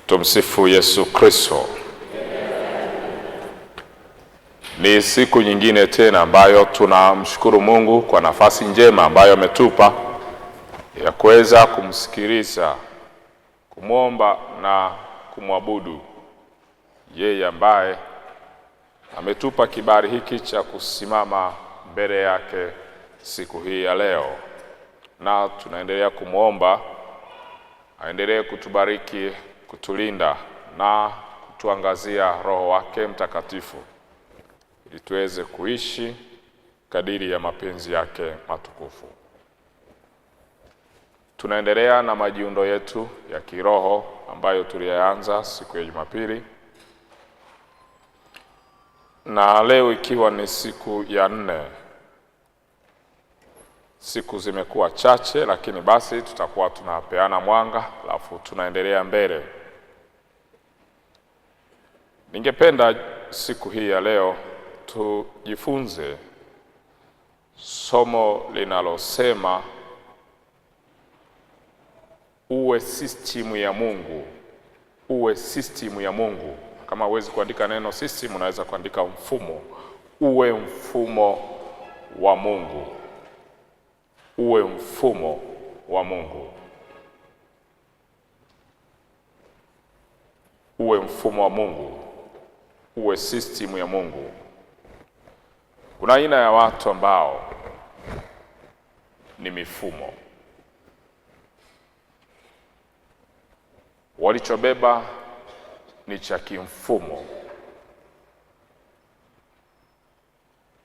Tumsifu Yesu Kristo. Ni siku nyingine tena ambayo tunamshukuru Mungu kwa nafasi njema ambayo ametupa ya kuweza kumsikiliza, kumwomba na kumwabudu yeye ambaye ametupa kibali hiki cha kusimama mbele yake siku hii ya leo. Na tunaendelea kumwomba aendelee kutubariki, kutulinda na kutuangazia Roho wake Mtakatifu ili tuweze kuishi kadiri ya mapenzi yake matukufu. Tunaendelea na majiundo yetu ya kiroho ambayo tulianza siku ya Jumapili, na leo ikiwa ni siku ya 4. Siku zimekuwa chache, lakini basi tutakuwa tunapeana mwanga alafu tunaendelea mbele. Ningependa siku hii ya leo tujifunze somo linalosema uwe system ya Mungu. Uwe system ya Mungu. Kama huwezi kuandika neno system, unaweza kuandika mfumo. Uwe mfumo wa Mungu. Uwe mfumo wa Mungu. Uwe mfumo wa Mungu. Uwe system ya Mungu. Kuna aina ya watu ambao ni mifumo. Walichobeba ni cha kimfumo.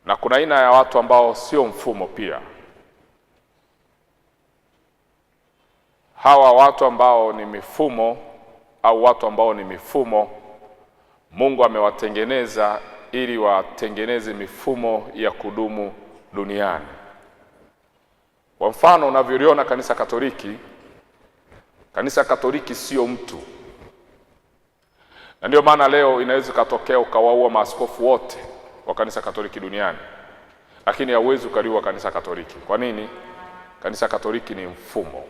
Na kuna aina ya watu ambao sio mfumo pia. Hawa watu ambao ni mifumo au watu ambao ni mifumo, Mungu amewatengeneza ili watengeneze mifumo ya kudumu duniani. Kwa mfano unavyoliona kanisa Katoliki, kanisa Katoliki sio mtu. Na ndio maana leo inaweza katokea ukawaua maaskofu wote wa kanisa Katoliki duniani, lakini hauwezi ukaliua kanisa Katoliki. Kwa nini? Kanisa Katoliki ni mfumo.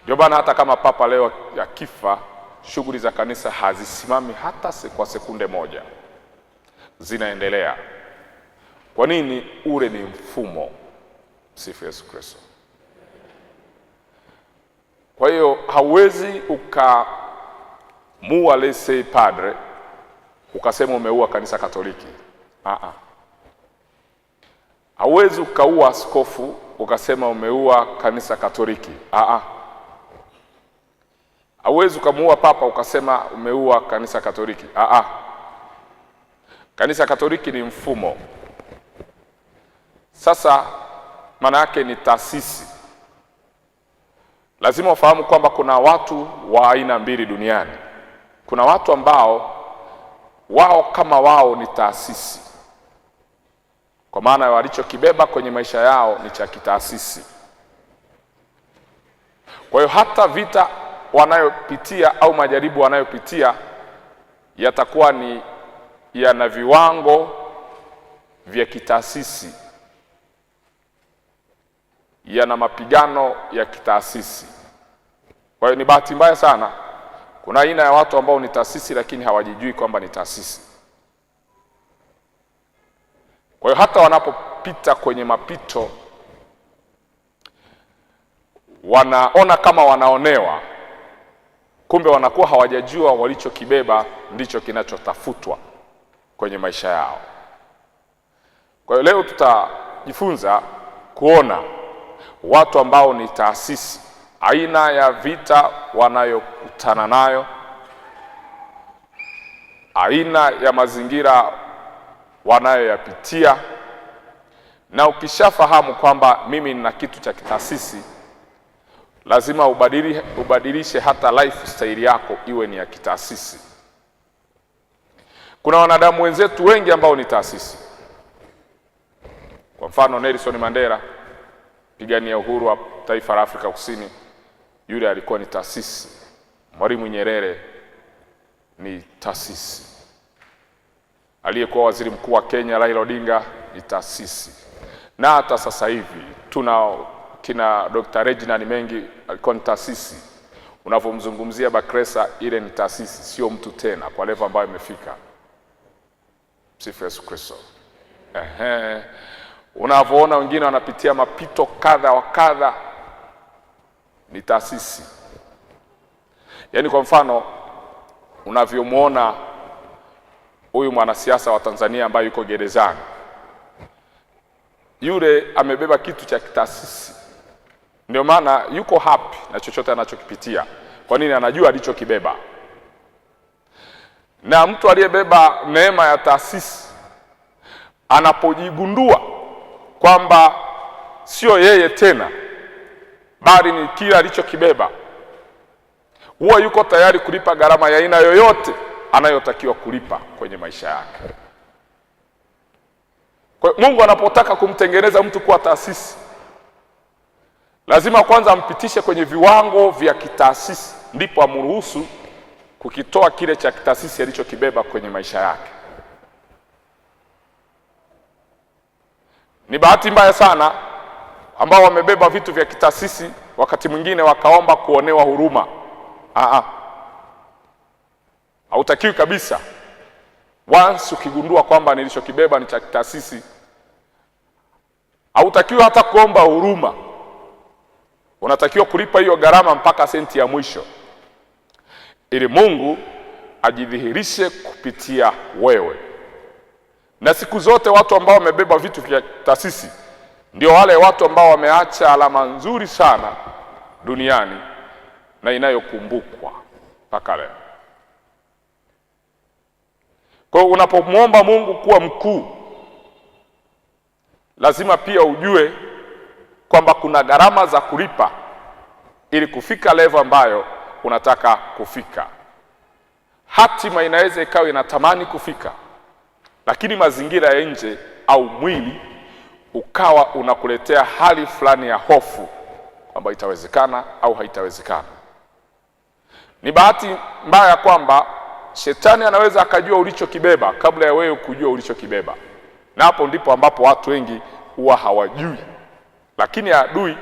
Ndio maana hata kama papa leo akifa, shughuli za kanisa hazisimami hata kwa sekunde moja, zinaendelea. Kwa nini? Ule ni mfumo. Sifu Yesu Kristo. Kwa hiyo hauwezi ukamua lese padre ukasema umeua kanisa Katoliki. Hauwezi ukaua askofu ukasema umeua kanisa Katoliki. Hauwezi ukamuua papa ukasema umeua kanisa Katoliki. Kanisa Katoliki ni mfumo. Sasa maana yake ni taasisi. Lazima ufahamu kwamba kuna watu wa aina mbili duniani. Kuna watu ambao wao kama wao ni taasisi, kwa maana walichokibeba kwenye maisha yao ni cha kitaasisi. Kwa hiyo hata vita wanayopitia au majaribu wanayopitia yatakuwa ni yana viwango vya kitaasisi, yana mapigano ya kitaasisi. Kwa hiyo ni bahati mbaya sana, kuna aina ya watu ambao ni taasisi lakini hawajijui kwamba ni taasisi. Kwa hiyo hata wanapopita kwenye mapito wanaona kama wanaonewa, kumbe wanakuwa hawajajua walichokibeba ndicho kinachotafutwa kwenye maisha yao. Kwa hiyo leo tutajifunza kuona watu ambao ni taasisi, aina ya vita wanayokutana nayo, aina ya mazingira wanayoyapitia. Na ukishafahamu kwamba mimi nina kitu cha kitaasisi, lazima ubadilishe hata lifestyle yako iwe ni ya kitaasisi. Kuna wanadamu wenzetu wengi ambao ni taasisi. Kwa mfano Nelson Mandela, pigania uhuru wa taifa la Afrika Kusini, yule alikuwa ni taasisi. Mwalimu Nyerere ni taasisi. Aliyekuwa waziri mkuu wa Kenya Raila Odinga ni taasisi. Na hata sasa hivi tuna kina Dr. Reginald Mengi alikuwa ni taasisi. Unavomzungumzia Bakresa, ile ni taasisi, sio mtu tena kwa level ambayo imefika. Sifa Yesu Kristo. Unavoona wengine wanapitia mapito kadha wa kadha, ni taasisi. Yaani kwa mfano unavyomuona huyu mwanasiasa wa Tanzania ambaye yuko gerezani, yule amebeba kitu cha kitaasisi. Ndio maana yuko happy na chochote anachokipitia. Kwa nini? Anajua alichokibeba. Na mtu aliyebeba neema ya taasisi anapojigundua kwamba sio yeye tena, bali ni kile alichokibeba, huwa yuko tayari kulipa gharama ya aina yoyote anayotakiwa kulipa kwenye maisha yake. Kwa Mungu anapotaka kumtengeneza mtu kuwa taasisi, lazima kwanza ampitishe kwenye viwango vya kitaasisi, ndipo amruhusu kukitoa kile cha kitaasisi alichokibeba kwenye maisha yake. Ni bahati mbaya sana ambao wamebeba vitu vya kitaasisi wakati mwingine wakaomba kuonewa huruma. Hautakiwi kabisa. Once ukigundua kwamba nilichokibeba ni cha kitaasisi, hautakiwi hata kuomba huruma. Unatakiwa kulipa hiyo gharama mpaka senti ya mwisho, ili Mungu ajidhihirishe kupitia wewe. Na siku zote watu ambao wamebeba vitu vya taasisi ndio wale watu ambao wameacha alama nzuri sana duniani na inayokumbukwa mpaka leo. Kwa hiyo unapomwomba Mungu kuwa mkuu, lazima pia ujue kwamba kuna gharama za kulipa ili kufika level ambayo unataka kufika. Hatima inaweza ikawa inatamani kufika, lakini mazingira ya nje au mwili ukawa unakuletea hali fulani ya hofu kwamba itawezekana au haitawezekana. Ni bahati mbaya kwamba shetani anaweza akajua ulichokibeba kabla ya wewe kujua ulichokibeba, na hapo ndipo ambapo watu wengi huwa hawajui. Lakini adui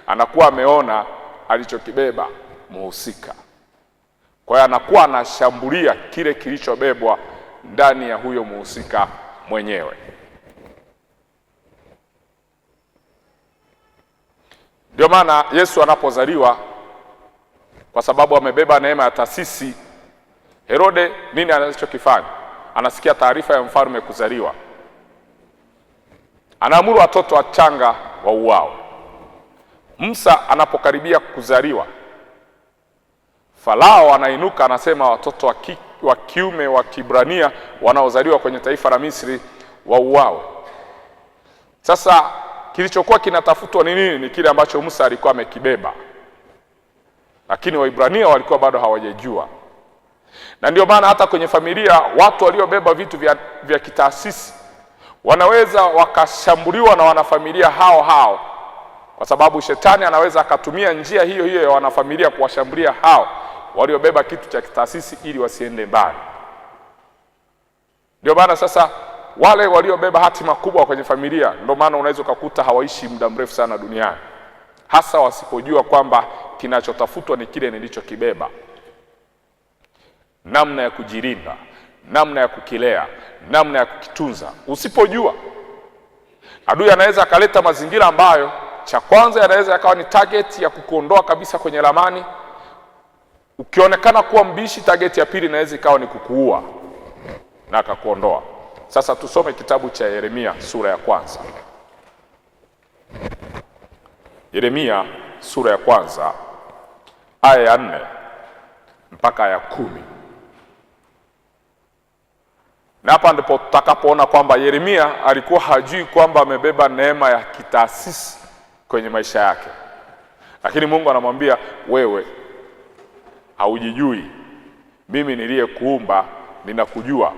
anakuwa ameona alichokibeba muhusika, kwa hiyo anakuwa anashambulia kile kilichobebwa ndani ya huyo muhusika mwenyewe. Ndio maana Yesu anapozaliwa, kwa sababu amebeba neema ya taasisi, Herode nini anachokifanya? Anasikia taarifa ya mfalme kuzaliwa, anaamuru watoto wachanga wauawe. Musa anapokaribia kuzaliwa, Farao anainuka anasema watoto wa kiume wa Kibrania wanaozaliwa kwenye taifa la Misri wauawe. Sasa kilichokuwa kinatafutwa ni nini? Ni kile ambacho Musa alikuwa amekibeba, lakini Waibrania walikuwa bado hawajajua. Na ndio maana hata kwenye familia watu waliobeba vitu vya kitaasisi wanaweza wakashambuliwa na wanafamilia hao hao, kwa sababu shetani anaweza akatumia njia hiyo hiyo ya wanafamilia kuwashambulia hao waliobeba kitu cha kitaasisi ili wasiende mbali. Ndio maana sasa wale waliobeba hatima kubwa kwenye familia, ndio maana unaweza kukuta hawaishi muda mrefu sana duniani, hasa wasipojua kwamba kinachotafutwa ni kile nilichokibeba. Namna ya kujilinda, namna ya kukilea, namna ya kukitunza. Usipojua, adui anaweza akaleta mazingira ambayo cha kwanza yanaweza yakawa ni target ya kukuondoa kabisa kwenye ramani. Ukionekana kuwa mbishi, target ya pili inaweza ikawa ni kukuua na akakuondoa. Sasa tusome kitabu cha Yeremia sura ya kwanza. Yeremia sura ya kwanza aya ya 4 mpaka aya 10. Na hapa ndipo tutakapoona kwamba Yeremia alikuwa hajui kwamba amebeba neema ya kitaasisi kwenye maisha yake. Lakini Mungu anamwambia, wewe haujijui, mimi niliyekuumba ninakujua.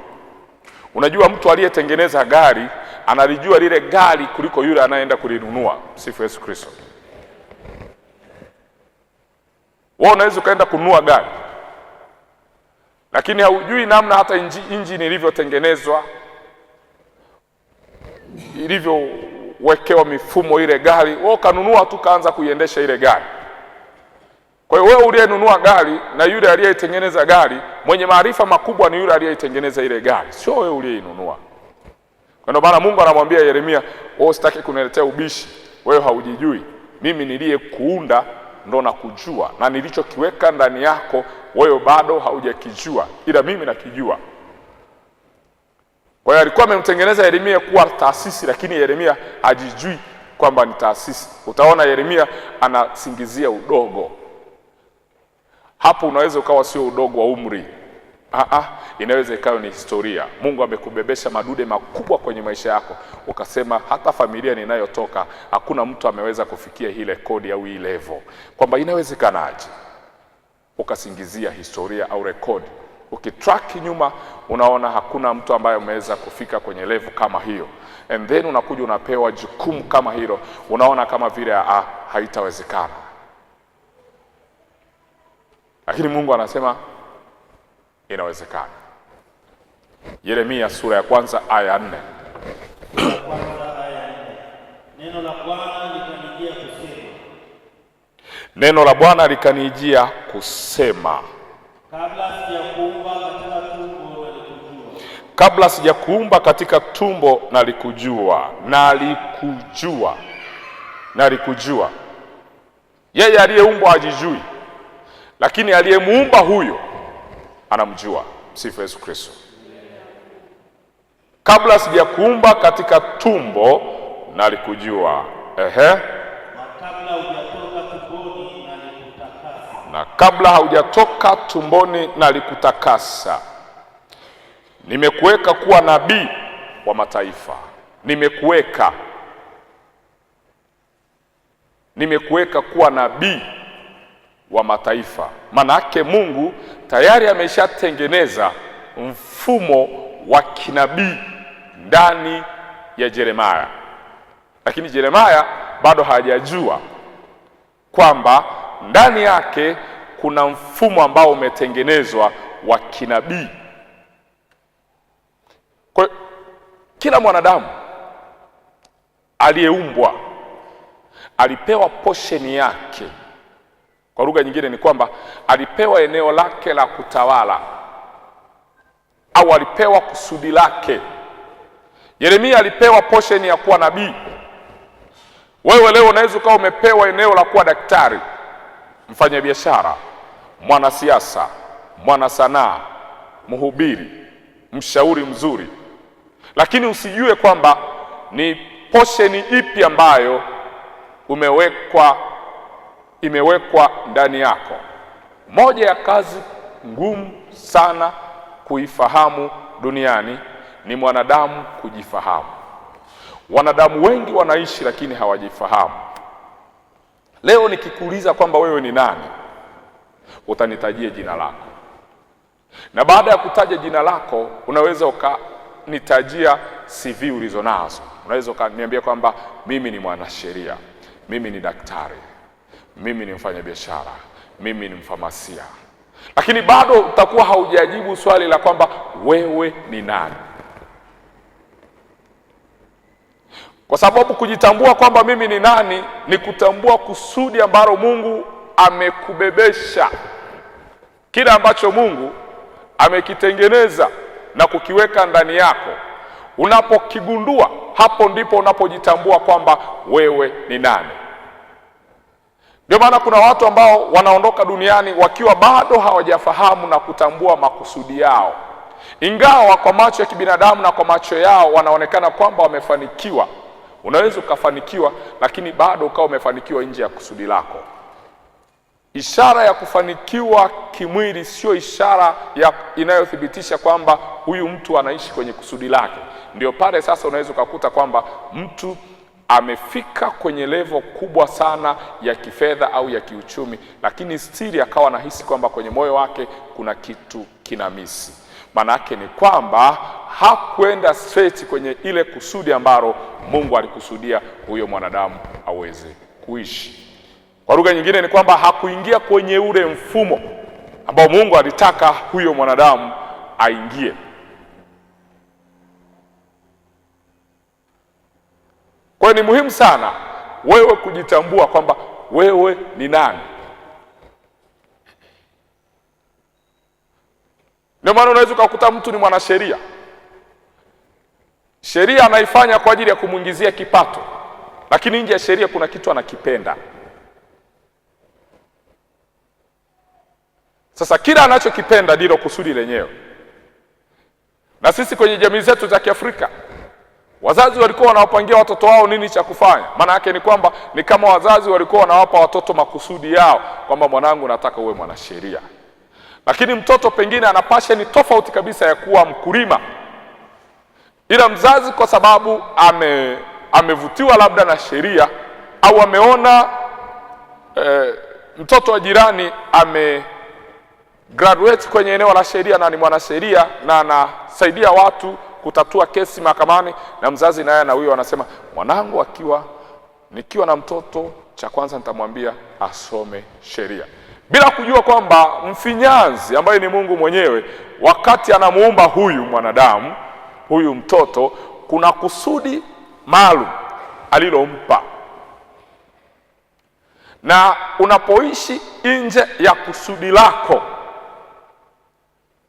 Unajua mtu aliyetengeneza gari analijua lile gari kuliko yule anayeenda kulinunua. Sifa Yesu Kristo. Wewe unaweza kaenda kununua gari, lakini haujui namna hata injini ilivyotengenezwa, ilivyowekewa mifumo ile gari. Wewe kanunua tu kaanza kuiendesha ile gari. Kwa hiyo wewe uliyenunua gari na yule aliyeitengeneza gari, mwenye maarifa makubwa ni yule aliyeitengeneza ile gari, sio wewe uliyeinunua. Kwa ndio maana Mungu anamwambia Yeremia, wewe usitaki kuniletea ubishi, wewe haujijui. Mimi niliyekuunda ndo nakujua, na nilichokiweka ndani yako wewe bado haujakijua, ila mimi nakijua. Kwa hiyo alikuwa amemtengeneza Yeremia kuwa taasisi, lakini Yeremia hajijui kwamba ni taasisi. Utaona Yeremia anasingizia udogo. Hapo unaweza ukawa sio udogo wa umri. Inaweza ikawa ni historia. Mungu amekubebesha madude makubwa kwenye maisha yako, ukasema hata familia ninayotoka hakuna mtu ameweza kufikia hii rekodi au hii level, kwamba inawezekanaje? Ukasingizia historia au rekodi. Ukitrack nyuma unaona hakuna mtu ambaye ameweza kufika kwenye level kama hiyo, and then unakuja unapewa jukumu kama hilo, unaona kama vile haitawezekana. Lakini Mungu anasema inawezekana. Yeremia sura ya kwanza aya 4. Neno la Bwana likanijia kusema. Neno la Bwana likanijia kusema. Kabla sijakuumba katika tumbo nalikujua. Nalikujua. Yeye aliyeumbwa hajijui, lakini aliyemuumba huyo anamjua. Sifa Yesu Kristo. Kabla sijakuumba katika tumbo nalikujua. Na kabla haujatoka tumboni nalikutakasa. Nimekuweka kuwa nabii wa mataifa. Nimekuweka kuwa nabii wa mataifa. Manake Mungu tayari ameshatengeneza mfumo wa kinabii ndani ya Yeremia, lakini Yeremia bado hajajua kwamba ndani yake kuna mfumo ambao umetengenezwa wa kinabii. Kwa kila mwanadamu aliyeumbwa alipewa portion yake. Kwa lugha nyingine ni kwamba alipewa eneo lake la kutawala, au alipewa kusudi lake. Yeremia alipewa portion ya kuwa nabii. Wewe leo unaweza ukawa umepewa eneo la kuwa daktari, mfanyabiashara, mwanasiasa, mwanasanaa, mhubiri, mshauri mzuri, lakini usijue kwamba ni portion ipi ambayo imewekwa ndani yako. Moja ya kazi ngumu sana kuifahamu duniani ni mwanadamu kujifahamu. Wanadamu wengi wanaishi lakini hawajifahamu. Leo nikikuuliza kwamba wewe ni nani, utanitajia jina lako, na baada ya kutaja jina lako unaweza ukanitajia CV ulizonazo. Unaweza ukaniambia kwamba mimi ni mwanasheria, mimi ni daktari, mimi ni mfanyabiashara, mimi ni mfamasia, lakini bado utakuwa haujajibu swali la kwamba wewe ni nani. Kwa sababu kujitambua kwamba mimi ni nani ni kutambua kusudi ambalo Mungu amekubebesha, kile ambacho Mungu amekitengeneza na kukiweka ndani yako. Unapokigundua, hapo ndipo unapojitambua kwamba wewe ni nani. Ndio maana kuna watu ambao wanaondoka duniani wakiwa bado hawajafahamu na kutambua makusudi yao, ingawa kwa macho ya kibinadamu na kwa macho yao wanaonekana kwamba wamefanikiwa. Unaweza ukafanikiwa lakini bado ukawa umefanikiwa nje ya kusudi lako. Ishara ya kufanikiwa kimwili sio ishara inayothibitisha kwamba huyu mtu anaishi kwenye kusudi lake. Ndio pale sasa unaweza ukakuta kwamba mtu amefika kwenye level kubwa sana ya kifedha au ya kiuchumi, lakini stili akawa anahisi kwamba kwenye moyo wake kuna kitu kinamisi. Manake ni kwamba hakwenda straight kwenye ile kusudi ambalo Mungu alikusudia huyo mwanadamu aweze kuishi. Kwa lugha nyingine ni kwamba hakuingia kwenye ule mfumo ambao Mungu alitaka huyo mwanadamu aingie. Kwa hiyo ni muhimu sana wewe kujitambua kwamba wewe ni nani. Ndio maana unaweza kukuta mtu ni mwanasheria, sheria anaifanya kwa ajili ya kumuingizia kipato, lakini nje ya sheria kuna kitu anakipenda. Sasa kila anachokipenda ndilo kusudi lenyewe. Na sisi kwenye jamii zetu za Kiafrika, wazazi walikuwa wanawapangia watoto wao nini cha kufanya. Maana yake ni kwamba ni kama wazazi walikuwa wanawapa watoto makusudi yao, kwamba mwanangu nataka uwe mwanasheria. Lakini mtoto pengine ana passion tofauti kabisa ya kuwa mkulima. Ila mzazi kwa sababu amevutiwa labda na sheria, au ameona mtoto wa jirani graduate kwenye eneo la sheria na ni mwanasheria na anasaidia watu kutatua kesi mahakamani, na mzazi naye na huyo anasema mwanangu nikiwa na mtoto cha kwanza nitamwambia asome sheria, bila kujua kwamba mfinyanzi ambaye ni Mungu mwenyewe, wakati anamuumba huyu mwanadamu, huyu mtoto, kuna kusudi maalum alilompa. Na unapoishi nje ya kusudi lako,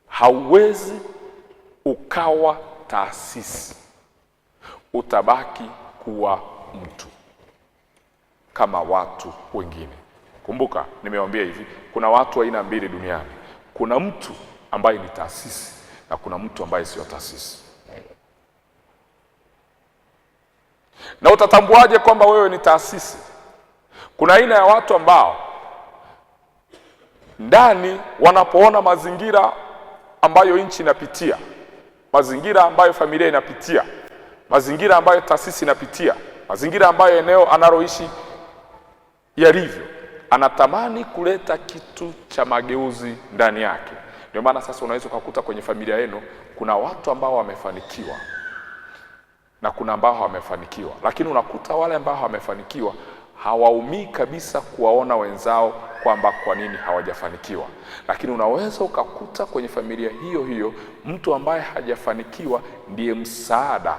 hauwezi ukawa taasisi, utabaki kuwa mtu kama watu wengine. Kumbuka nimewaambia hivi, kuna watu aina mbili duniani. Kuna mtu ambaye ni taasisi na kuna mtu ambaye sio taasisi. Na utatambuaje kwamba wewe ni taasisi? Kuna aina ya watu ambao ndani wanapoona mazingira ambayo nchi inapitia, mazingira ambayo familia inapitia, mazingira ambayo taasisi inapitia, mazingira ambayo eneo analoishi yalivyo, anatamani kuleta kitu cha mageuzi ndani yake. Ndio maana sasa unaweza kukuta kwenye familia yenu kuna watu ambao wamefanikiwa na kuna ambao hawamefanikiwa, lakini unakuta wale ambao hawamefanikiwa hawaumii kabisa kuwaona wenzao kwamba kwa nini hawajafanikiwa. Lakini unaweza ukakuta kwenye familia hiyo hiyo mtu ambaye hajafanikiwa ndiye msaada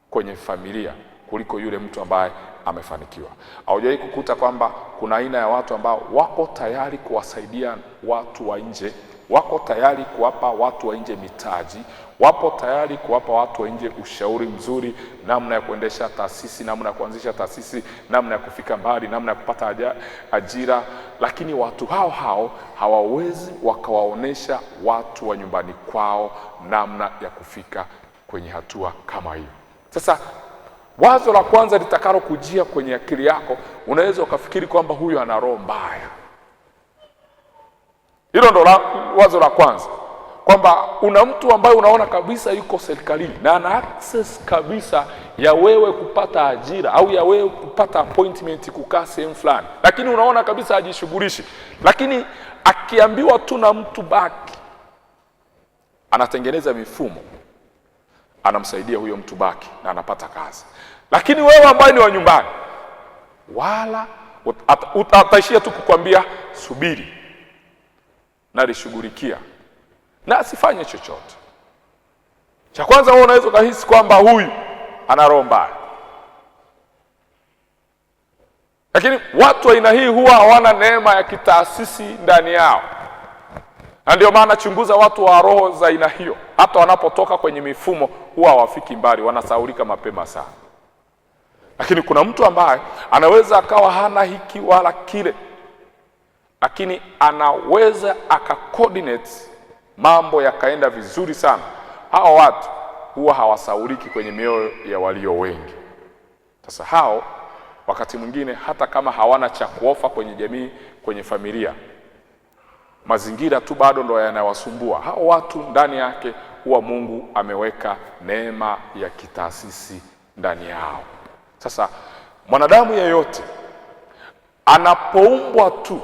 kwenye familia kuliko yule mtu ambaye amefanikiwa. Haujawahi kukuta kwamba kuna aina ya watu ambao wako tayari kuwasaidia watu wa nje, wako tayari kuwapa watu wa nje mitaji, wapo tayari kuwapa watu wa nje ushauri mzuri, namna ya kuendesha taasisi, namna ya kuanzisha taasisi, namna ya kufika mbali, namna ya kupata ajira. Lakini watu hao hawawezi wakawaonesha watu wa nyumbani kwao namna ya kufika kwenye hatua kama hiyo. Sasa wazo la kwanza litakalo kujia kwenye akili yako, unaweza ukafikiri kwamba huyu ana roho mbaya. Hilo ndo wazo la kwanza, kwamba una mtu ambaye unaona kabisa yuko serikalini na ana access kabisa ya wewe kupata ajira au ya wewe kupata appointment kukaa sehemu fulani, lakini unaona kabisa hajishughulishi. Lakini akiambiwa tu na mtu baki, anatengeneza mifumo, anamsaidia huyo mtu baki na anapata kazi. Lakini wewe ambaye ni wa nyumbani, wala ataishia tu kukwambia subiri na lishughulikia na asifanye chochote. Cha kwanza wewe unaweza kuhisi kwamba huyu ana roho mbaya. Lakini watu aina hii huwa hawana neema ya kitaasisi ndani yao. Na ndio maana chunguza watu wa roho za aina hiyo, hata wanapotoka kwenye mifumo huwa hawafiki mbali, wanasahaulika mapema sana. Lakini kuna mtu ambaye anaweza akawa hana hiki wala kile, lakini anaweza akacoordinate mambo yakaenda vizuri sana. Hao watu huwa hawasahauliki kwenye mioyo ya walio wengi. Sasa hao wakati mwingine hata kama hawana cha kuofa kwenye jamii, kwenye familia, mazingira tu bado ndo yanawasumbua. Hao watu ndani yake huwa Mungu ameweka neema ya kitaasisi ndani yao. Sasa mwanadamu yeyote anapoumbwa tu,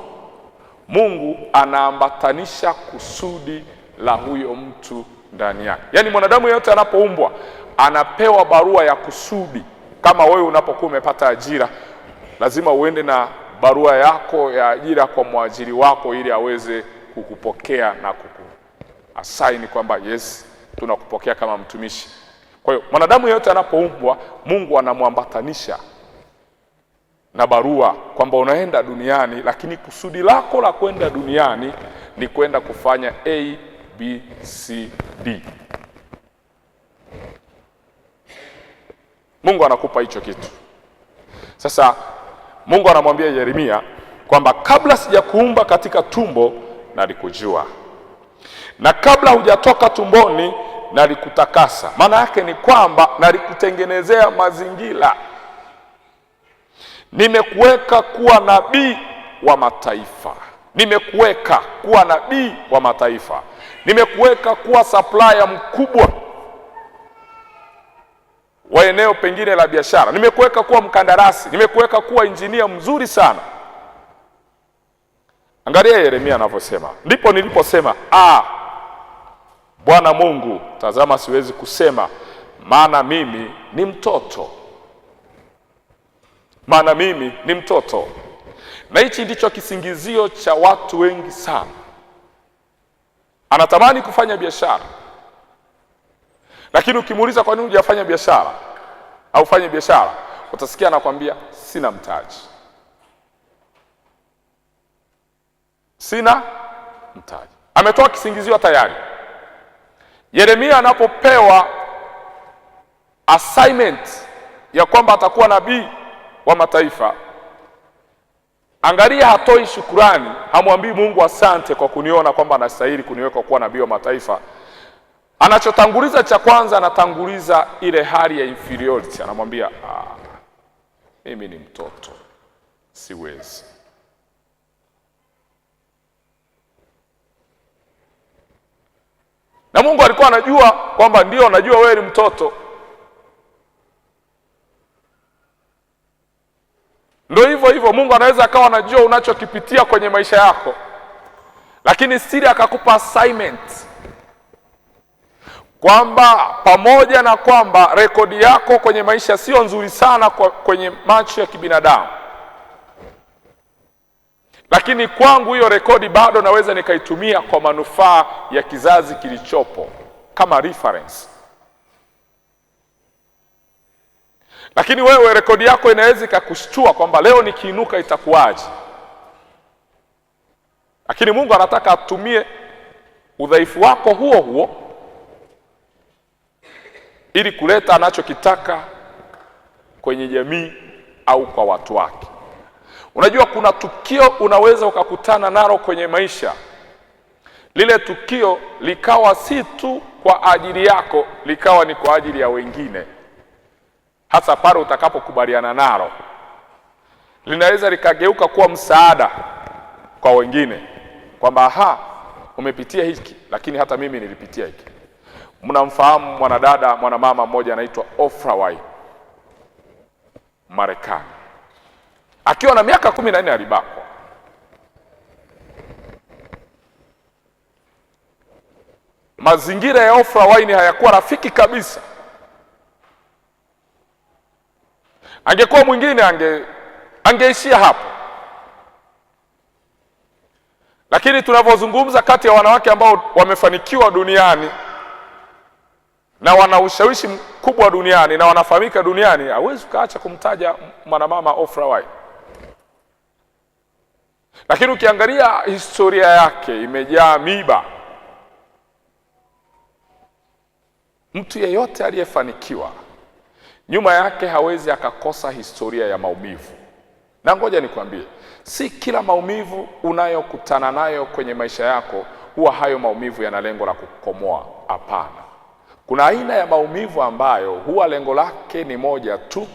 Mungu anaambatanisha kusudi la huyo mtu ndani yake. Yaani mwanadamu yeyote anapoumbwa anapewa barua ya kusudi. Kama wewe unapokuwa umepata ajira, lazima uende na barua yako ya ajira kwa mwajiri wako ili aweze kukupokea na kukuassign kwamba yes, tunakupokea kama mtumishi. Kwa hiyo mwanadamu yeyote anapoumbwa, Mungu anamwambatanisha na barua kwamba unaenda duniani, lakini kusudi lako la kwenda duniani ni kwenda kufanya A, B, C, D. Mungu anakupa hicho kitu. Sasa Mungu anamwambia Yeremia kwamba kabla sijakuumba katika tumbo nalikujua, na kabla hujatoka tumboni nalikutakasa. Maana yake ni kwamba nalikutengenezea mazingira. Nimekuweka kuwa nabii wa mataifa. Nimekuweka kuwa nabii wa mataifa. Nimekuweka kuwa supplier mkubwa wa eneo pengine la biashara. Nimekuweka kuwa mkandarasi. Nimekuweka kuwa injinia mzuri sana. Angalia Yeremia anavyosema. Ndipo niliposema, Bwana Mungu, tazama siwezi kusema, maana mimi ni mtoto. Maana mimi ni mtoto. Na hichi ndicho kisingizio cha watu wengi sana. Anatamani kufanya biashara, lakini ukimuuliza kwa nini hujafanya biashara au fanye biashara, utasikia anakwambia sina mtaji. Sina mtaji. Ametoa kisingizio tayari. Yeremia anapopewa assignment ya kwamba atakuwa nabii wa mataifa, angalia, hatoi shukurani, hamwambii Mungu asante kwa kuniona kwamba anastahili kuniweka kuwa nabii wa mataifa. Anachotanguliza cha kwanza, anatanguliza ile hali ya inferiority. Anamwambia mimi ni mtoto, siwezi. Na Mungu alikuwa anajua kwamba ndio, anajua wewe ni mtoto. Ndio hivyo Mungu anaweza akawa anajua unachokipitia kwenye maisha yako, lakini siri akakupa assignment kwamba pamoja na kwamba rekodi yako kwenye maisha sio nzuri sana kwenye macho ya kibinadamu, lakini kwangu hiyo rekodi bado naweza nikaitumia kwa manufaa ya kizazi kilichopo kama reference. Lakini wewe rekodi yako inaweza ikakushtua kwamba leo nikiinuka itakuwaje. Lakini Mungu anataka atumie udhaifu wako huo ili kuleta anachokitaka kwenye jamii au kwa watu wake. Unajua kuna tukio unaweza ukakutana nalo kwenye maisha. Lile tukio likawa si tu kwa ajili yako, likawa ni kwa ajili ya wengine. Hasa pale utakapokubaliana nalo, linaweza likageuka kuwa msaada kwa wengine, kwamba umepitia hiki, lakini hata mimi nilipitia hiki. Mnamfahamu mwanamama mmoja anaitwa Oprah Winfrey, Marekani. Akiwa na miaka 14 alibakwa. Mazingira ya Oprah Winfrey hayakuwa rafiki kabisa. Angekuwa mwingine angeishia hapo. Lakini tunavyozungumza, kati ya wanawake ambao wamefanikiwa duniani na wana ushawishi mkubwa duniani na wanafahamika duniani, hauwezi ukaacha kumtaja mwanamama Oprah Winfrey. Lakini ukiangalia historia yake imejaa miba. Mtu yeyote aliyefanikiwa nyuma yake hawezi akakosa historia ya maumivu. Na ngoja nikwambie, si kila maumivu unayokutana nayo kwenye maisha yako huwa hayo maumivu yana lengo la kukomoa. Hapana. Kuna aina ya maumivu ambayo huwa lengo lake ni moja tu,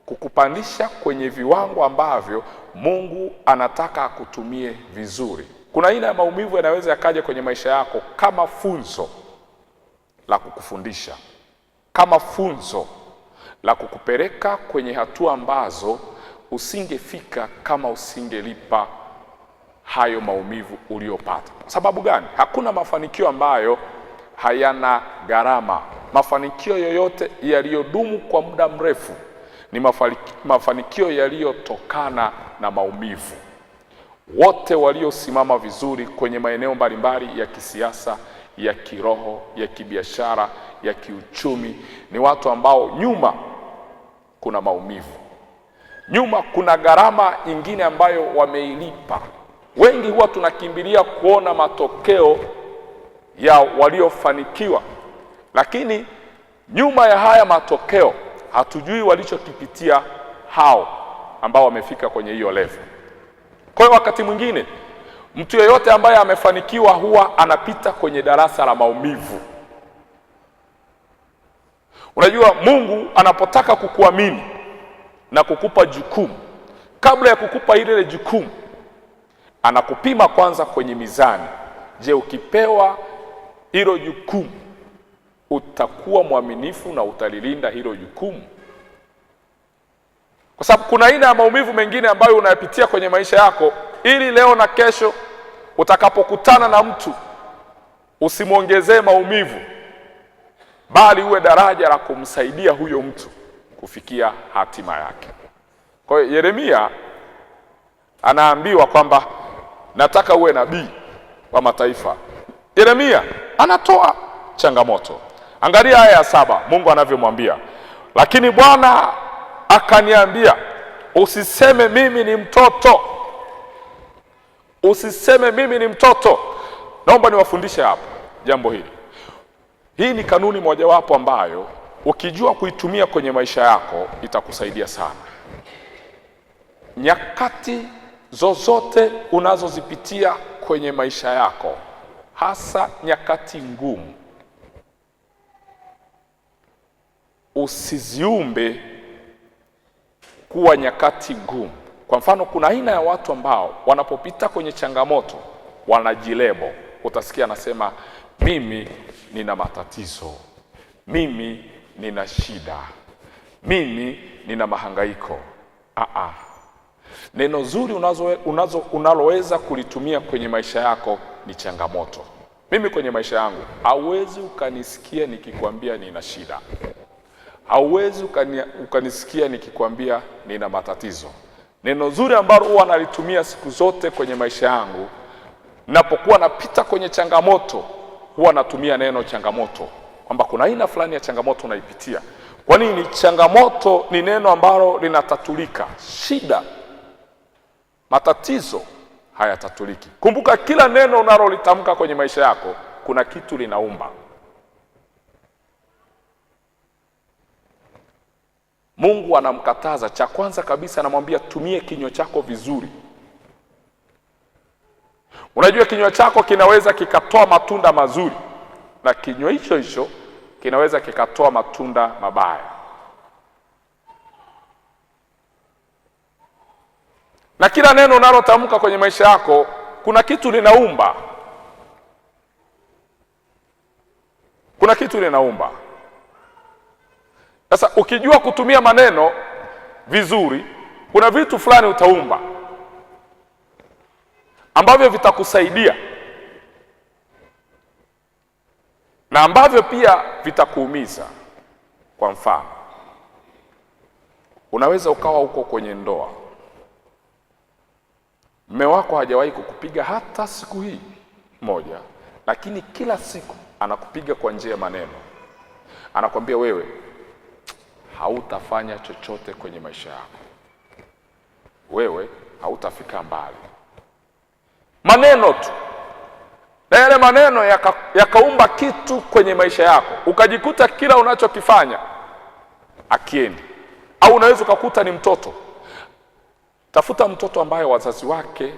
kukupandisha kwenye viwango ambavyo Mungu anataka akutumie vizuri. Kuna aina ya maumivu yanaweza yakaja kwenye maisha yako kama funzo la kukufundisha, kama funzo la kukupeleka kwenye hatua ambazo usingefika kama usingelipa hayo maumivu uliyopata. Sababu gani? Hakuna mafanikio ambayo hayana gharama. Mafanikio yoyote yaliyodumu kwa muda mrefu ni mafanikio yaliyotokana na maumivu. Wote waliosimama vizuri kwenye maeneo mbalimbali ya kisiasa, ya kiroho, ya kibiashara, ya kiuchumi ni watu ambao nyuma kuna maumivu. Nyuma kuna gharama nyingine ambayo wameilipa. Wengi huwa tunakimbilia kuona matokeo ya waliofanikiwa, lakini nyuma ya haya matokeo hatujui walichokipitia hao ambao wamefika kwenye hiyo level. Kwa hiyo wakati mwingine mtu yeyote ambaye amefanikiwa huwa anapita kwenye darasa la maumivu. Unajua, Mungu anapotaka kukuamini na kukupa jukumu, kabla ya kukupa ile jukumu anakupima kwanza kwenye mizani. Je, ukipewa hilo jukumu utakuwa mwaminifu na utalilinda hilo jukumu? Kwa sababu kuna aina ya maumivu mengine ambayo unayapitia kwenye maisha yako, ili leo na kesho utakapokutana na mtu usimwongezee maumivu, bali uwe daraja la kumsaidia huyo mtu kufikia hatima yake. Kwa hiyo Yeremia anaambiwa kwamba nataka uwe nabii wa mataifa. Yeremia anatoa changamoto. Angalia aya ya 7, Mungu anavyomwambia, lakini Bwana akaniambia, usiseme mimi ni mtoto. Usiseme mimi ni mtoto. Naomba niwafundishe hapa jambo hili. Hii ni kanuni mojawapo ambayo ukijua kuitumia kwenye maisha yako itakusaidia sana. Nyakati zozote unazozipitia kwenye maisha yako, hasa nyakati ngumu, usiziumbe kuwa nyakati ngumu. Kwa mfano, kuna aina ya watu ambao wanapopita kwenye changamoto wanajilebo. Utasikia anasema mimi nina matatizo, mimi nina shida, mimi nina mahangaiko. Neno zuri unaloweza kulitumia kwenye maisha yako ni changamoto. Mimi kwenye maisha yangu hauwezi ukanisikia nikikwambia nina shida, hauwezi ukanisikia nikikwambia nina matatizo. Neno zuri ambalo huwa nalitumia siku zote kwenye maisha yangu, napokuwa napita kwenye changamoto, huwa natumia neno changamoto, kwamba kuna aina fulani ya changamoto unaipitia. Kwa nini? Changamoto ni neno ambalo linatatulika. Shida, matatizo hayatatuliki. Kumbuka, kila neno unalolitamka kwenye maisha yako kuna kitu linaumba. Mungu anamkataza, cha kwanza kabisa anamwambia tumie kinywa chako vizuri. Unajua, kinywa chako kinaweza kikatoa matunda mazuri na kinywa hicho hicho kinaweza kikatoa matunda mabaya. Na kila neno unalotamka kwenye maisha yako kuna kitu linaumba. Kuna kitu linaumba. Sasa ukijua kutumia maneno vizuri, kuna vitu fulani utaumba ambavyo vitakusaidia na ambavyo pia vitakuumiza. Kwa mfano, unaweza ukawa uko kwenye ndoa, mume wako hajawahi kukupiga hata siku hii moja, lakini kila siku anakupiga kwa njia ya maneno. Anakwambia wewe hautafanya chochote kwenye maisha yako, wewe hautafika mbali. Maneno tu, na yale maneno yakaumba kitu kwenye maisha yako, ukajikuta kila unachokifanya akiendi. Au unaweza ukakuta ni mtoto. Tafuta mtoto ambaye wazazi wake,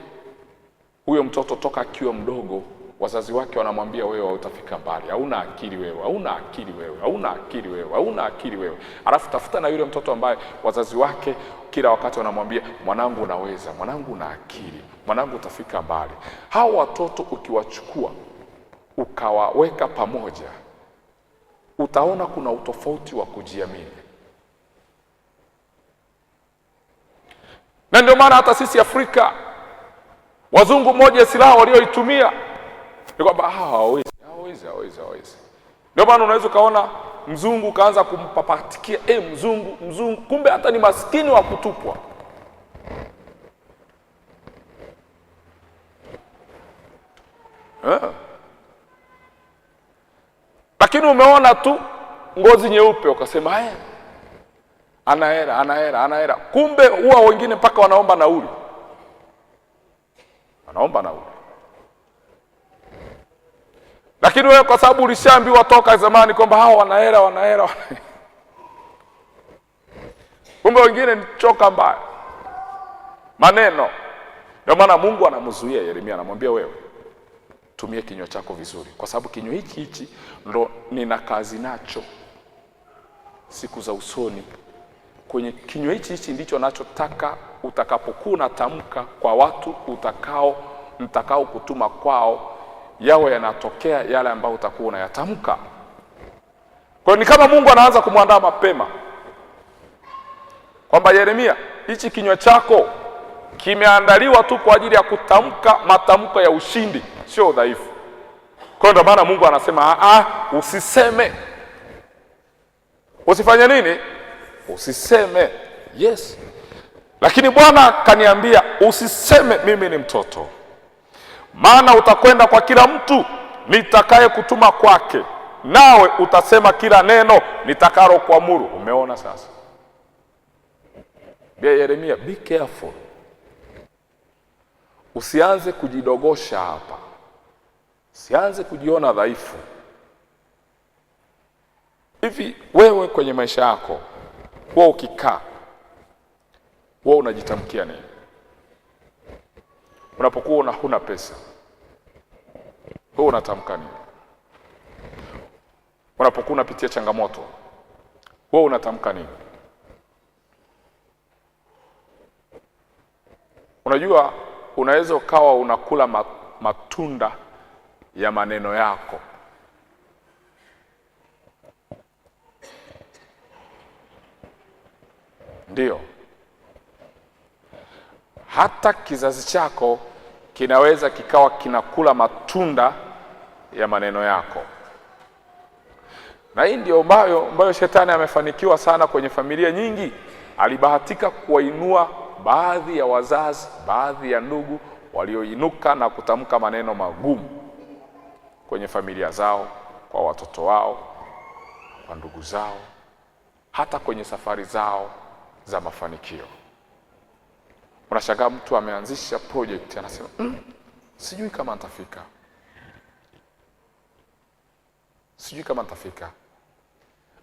huyo mtoto toka akiwa mdogo, wazazi wake wanamwambia wewe hautafika mbali, hauna akili wewe, hauna akili wewe, hauna akili wewe, hauna akili wewe. Alafu tafuta na yule mtoto ambaye wazazi wake kila wakati wanamwambia mwanangu unaweza, mwanangu una akili, mwanangu utafika mbali. Hao watoto ukiwachukua ukawaweka pamoja, utaona kuna utofauti wa kujiamini. Na ndio maana hata sisi Afrika, wazungu moja silaha walioitumia ni kwamba hawezi. Ndio maana unaweza ukaona mzungu kaanza kumpapatikia mzungu, kumbe hata ni maskini wa kutupwa. Lakini umeona tu ngozi nyeupe ukasema ana hela. Kumbe huwa wengine mpaka wanaomba nauli. Lakini wewe kwa sababu ulishaambiwa toka zamani kwamba hao wanahela. Kumbe wengine ni choka mbaya. Maneno. Ndio maana Mungu anamzuia Yeremia, anamwambia wewe tumia kinywa chako vizuri, kwa sababu kinywa hichi ndo nina kazi nacho siku za usoni. Kwenye kinywa hichi ndicho nachotaka utakapokuwa unatamka kwa watu mtakao kutuma kwao, yawe yanatokea yale ambayo utakuwa unayatamka. Kwa hiyo ni kama Mungu anaanza kumwandaa mapema kwamba Yeremia, hichi kinywa chako kimeandaliwa tu kwa ajili ya kutamka matamko ya ushindi, sio udhaifu. Kwa hiyo ndio maana Mungu anasema usiseme. Usifanye nini? Usiseme. Yes. Lakini Bwana kaniambia usiseme mimi ni mtoto, maana utakwenda kwa kila mtu nitakaye kutuma kwake, nawe utasema kila neno nitakalo kuamuru. Umeona sasa? Bia Yeremia, be careful. Usianze kujidogosha hapa. Usianze kujiona dhaifu. Hivi wewe kwenye maisha yako, wewe ukikaa, wewe unajitamkia nini? Unapokuwa huna pesa, wewe unatamka nini? Unapokuwa unapitia changamoto, wewe unatamka nini? Unajua, unaweza ukawa unakula matunda ya maneno yako. Ndio. Hata kizazi chako kinaweza kikawa kinakula matunda ya maneno yako. Na hii ndio ambayo shetani amefanikiwa sana kwenye familia nyingi. Alibahatika kuwainua baadhi ya wazazi, baadhi ya ndugu walioinuka na kutamka maneno magumu kwenye familia zao, kwa watoto wao, kwa ndugu zao, hata kwenye safari zao za mafanikio. Unashangaa mtu ameanzisha project, anasema sijui kama nitafika. Sijui kama nitafika.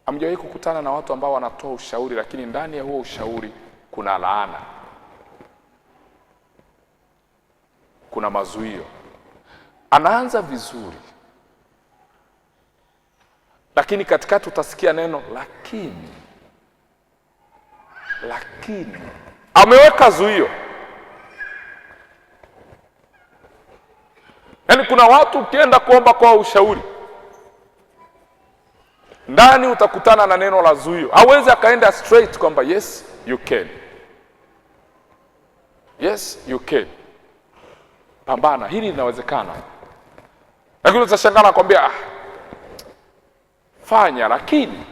Hamjawahi kukutana na watu ambao wanatoa ushauri, lakini ndani ya huo ushauri kuna laana, kuna mazuio. Anaanza vizuri, lakini katikati utasikia neno lakini ameweka zuio. Yaani kuna watu ukienda kuomba kwa ushauri, ndani utakutana na neno la zuio. Hawezi akaenda straight kwamba yes you can. Yes you can. Pambana, hili linawezekana. Lakini utashangaa nakwambia fanya, lakini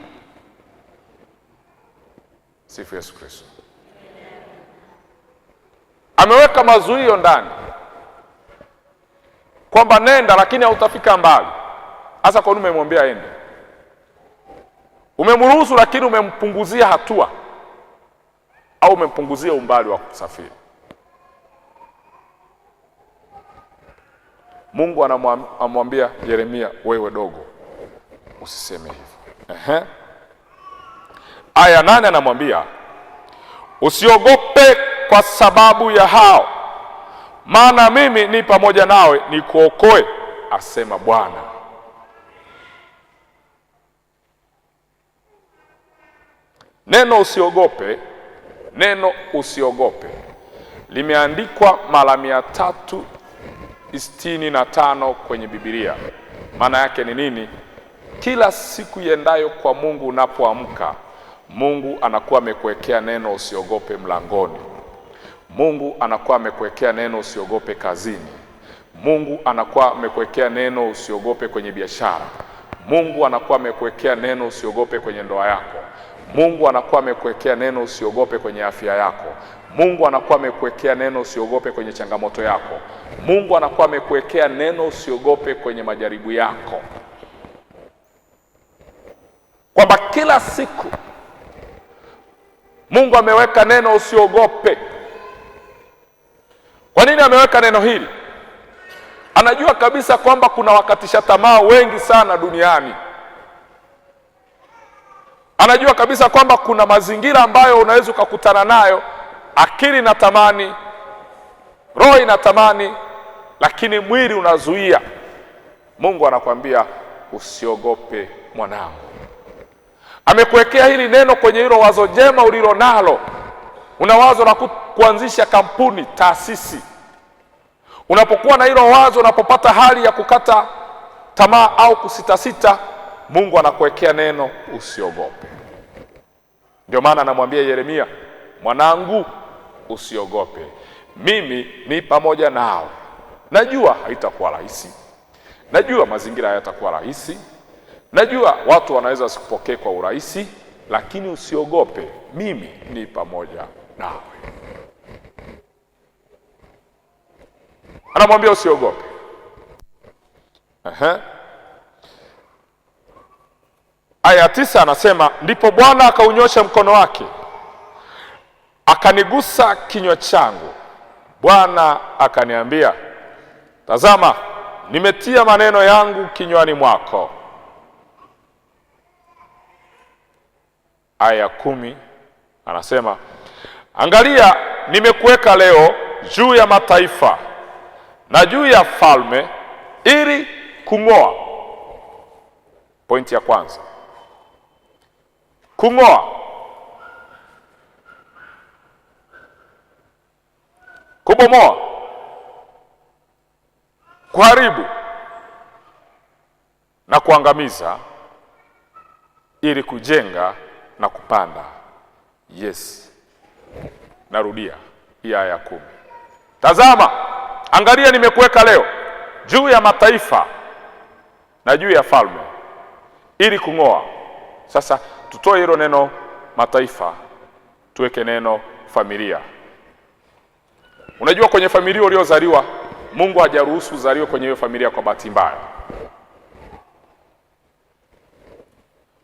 sifu Yesu Kristo. Ameweka mazuio ndani kwamba nenda, lakini hautafika mbali. Hasa kwa nini umemwambia aende? Umemruhusu, lakini umempunguzia hatua au umempunguzia umbali wa kusafiri. Mungu anamwambia Yeremia, wewe dogo, usiseme hivyo. Aya 8 anamwambia, usiogope kwa sababu ya hao, maana mimi ni pamoja nawe nikuokoe, asema Bwana. Neno usiogope limeandikwa mara 365 kwenye Biblia. Maana yake ni nini? Kila siku iendayo kwa Mungu unapoamka, Mungu anakuwa amekuwekea neno usiogope mlangoni. Mungu anakuwa amekuwekea neno usiogope kazini. Mungu anakuwa amekuwekea neno usiogope kwenye biashara. Mungu anakuwa amekuwekea neno usiogope kwenye ndoa yako. Mungu anakuwa amekuwekea neno usiogope kwenye afya yako. Mungu anakuwa amekuwekea neno usiogope kwenye changamoto yako. Mungu anakuwa amekuwekea neno usiogope kwenye majaribu yako. Kwamba kila siku Mungu ameweka neno usiogope. Kwa nini ameweka neno hili? Anajua kabisa kwamba kuna wakatisha tamaa wengi sana duniani. Anajua kabisa kwamba kuna mazingira ambayo unaweza ukakutana nayo, akili inatamani, roho inatamani, lakini mwili unazuia. Mungu anakuambia usiogope mwanangu. Amekuwekea hili neno kwenye hilo wazo jema ulilo nalo. Una wazo la kuanzisha kampuni, taasisi. Unapokuwa na hilo wazo, unapopata hali ya kukata tamaa au kusitasita, Mungu anakuwekea neno usiogope. Ndio maana anamwambia Yeremia, mwanangu usiogope, mimi ni pamoja nawe. Najua haitakuwa rahisi, najua mazingira hayatakuwa rahisi, najua watu wanaweza wasikupokee kwa urahisi, lakini usiogope, mimi ni pamoja nawe. Anamwambia usiogope. Aya 9 anasema, ndipo Bwana akaunyosha mkono wake akanigusa kinywa changu. Bwana akaniambia, tazama, nimetia maneno yangu kinywani mwako. Aya 10 anasema, angalia, nimekuweka leo juu ya mataifa na juu ya falme, ili kung'oa. Pointi ya kwanza, kung'oa. Kubomoa, kuharibu na kuangamiza, ili kujenga na kupanda. Yes, narudia hii aya 10. Tazama, angalia, nimekuweka leo juu ya mataifa na juu ya falme, ili kung'oa. Sasa tutoe hilo neno mataifa, tuweke neno familia. Unajua, kwenye familia uliozaliwa, Mungu hajaruhusu uzaliwe kwenye hiyo familia kwa bahati mbaya.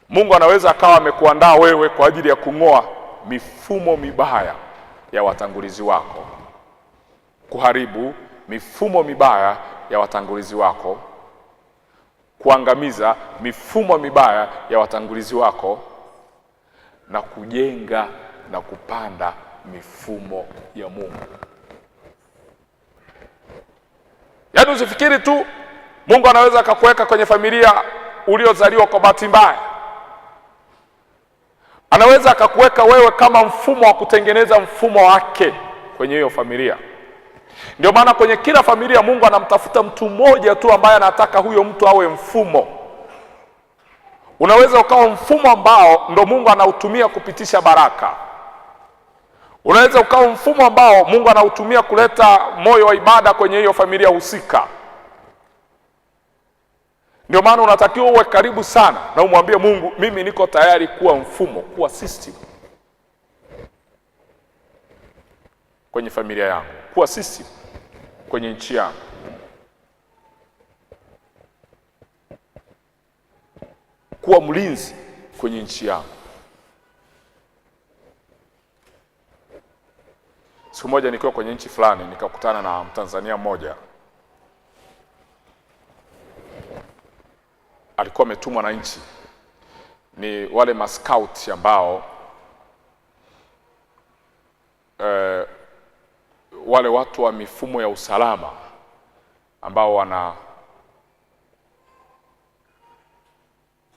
Mungu anaweza akawa amekuandaa wewe kwa ajili ya kung'oa mifumo mibaya ya watangulizi wako, kuharibu mifumo mibaya ya watangulizi wako, kuangamiza mifumo mibaya ya watangulizi wako, na kujenga na kupanda mifumo ya Mungu. Yaani usifikiri tu Mungu anaweza akakuweka kwenye familia uliozaliwa kwa bahati mbaya. Anaweza akakuweka wewe kama mfumo wa kutengeneza mfumo wake kwenye hiyo familia. Ndio maana kwenye kila familia Mungu anamtafuta mtu mmoja tu ambaye anataka huyo mtu awe mfumo. Unaweza ukawa mfumo ambao ndo Mungu anautumia kupitisha baraka. Unaweza ukawa mfumo ambao Mungu anautumia kuleta moyo wa ibada kwenye hiyo familia husika. Ndio maana unatakiwa uwe karibu sana na umwambie Mungu, mimi niko tayari kuwa mfumo, kuwa system kwenye familia yangu, kuwa system kwenye nchi yangu. Kuwa mlinzi kwenye nchi yangu. Siku moja nikiwa kwenye nchi fulani nikakutana na Mtanzania mmoja. Alikuwa ametumwa na nchi. Ni wale mascout ambao wale watu wa mifumo ya usalama ambao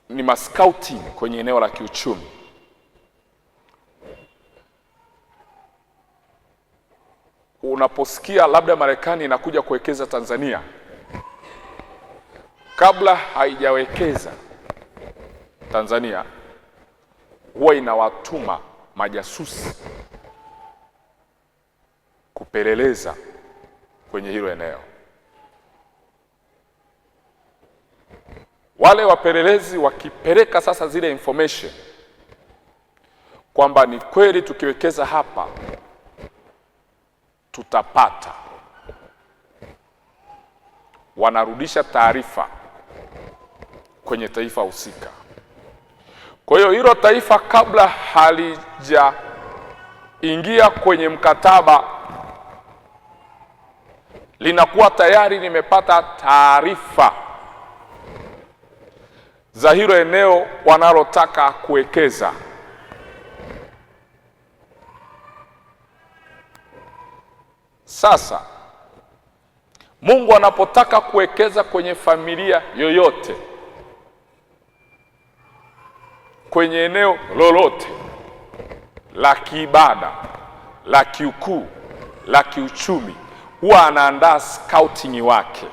ni mascouting kwenye eneo la kiuchumi. Unaposikia labda Marekani inakuja kuwekeza Tanzania, kabla haijawekeza Tanzania, huwa inawatuma majasusi kupeleleza kwenye hilo eneo. Wale wapelelezi wakipeleka sasa zile information kwamba ni kweli tukiwekeza hapa tutapata, wanarudisha taarifa kwenye taifa husika. Kwa hiyo hilo taifa kabla halijaingia kwenye mkataba linakuwa tayari limepata taarifa za hilo eneo wanalotaka kuwekeza. Sasa Mungu anapotaka kuwekeza kwenye familia yoyote, kwenye eneo lolote la kiibada, la kiukuu, la kiuchumi, huwa anaandaa scouting wake,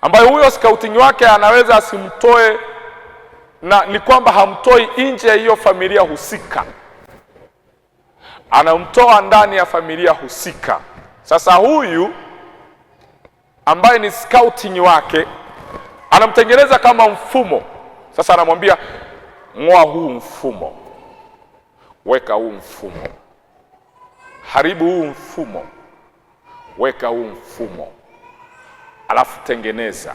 ambayo huyo scouting wake anaweza asimtoe, na ni kwamba hamtoi nje ya hiyo familia husika, anamtoa ndani ya familia husika. Sasa huyu ambaye ni scouting wake anamtengeneza kama mfumo. Sasa anamwambia, ng'oa huu mfumo, weka huu mfumo, haribu huu mfumo, weka huu mfumo, alafu tengeneza.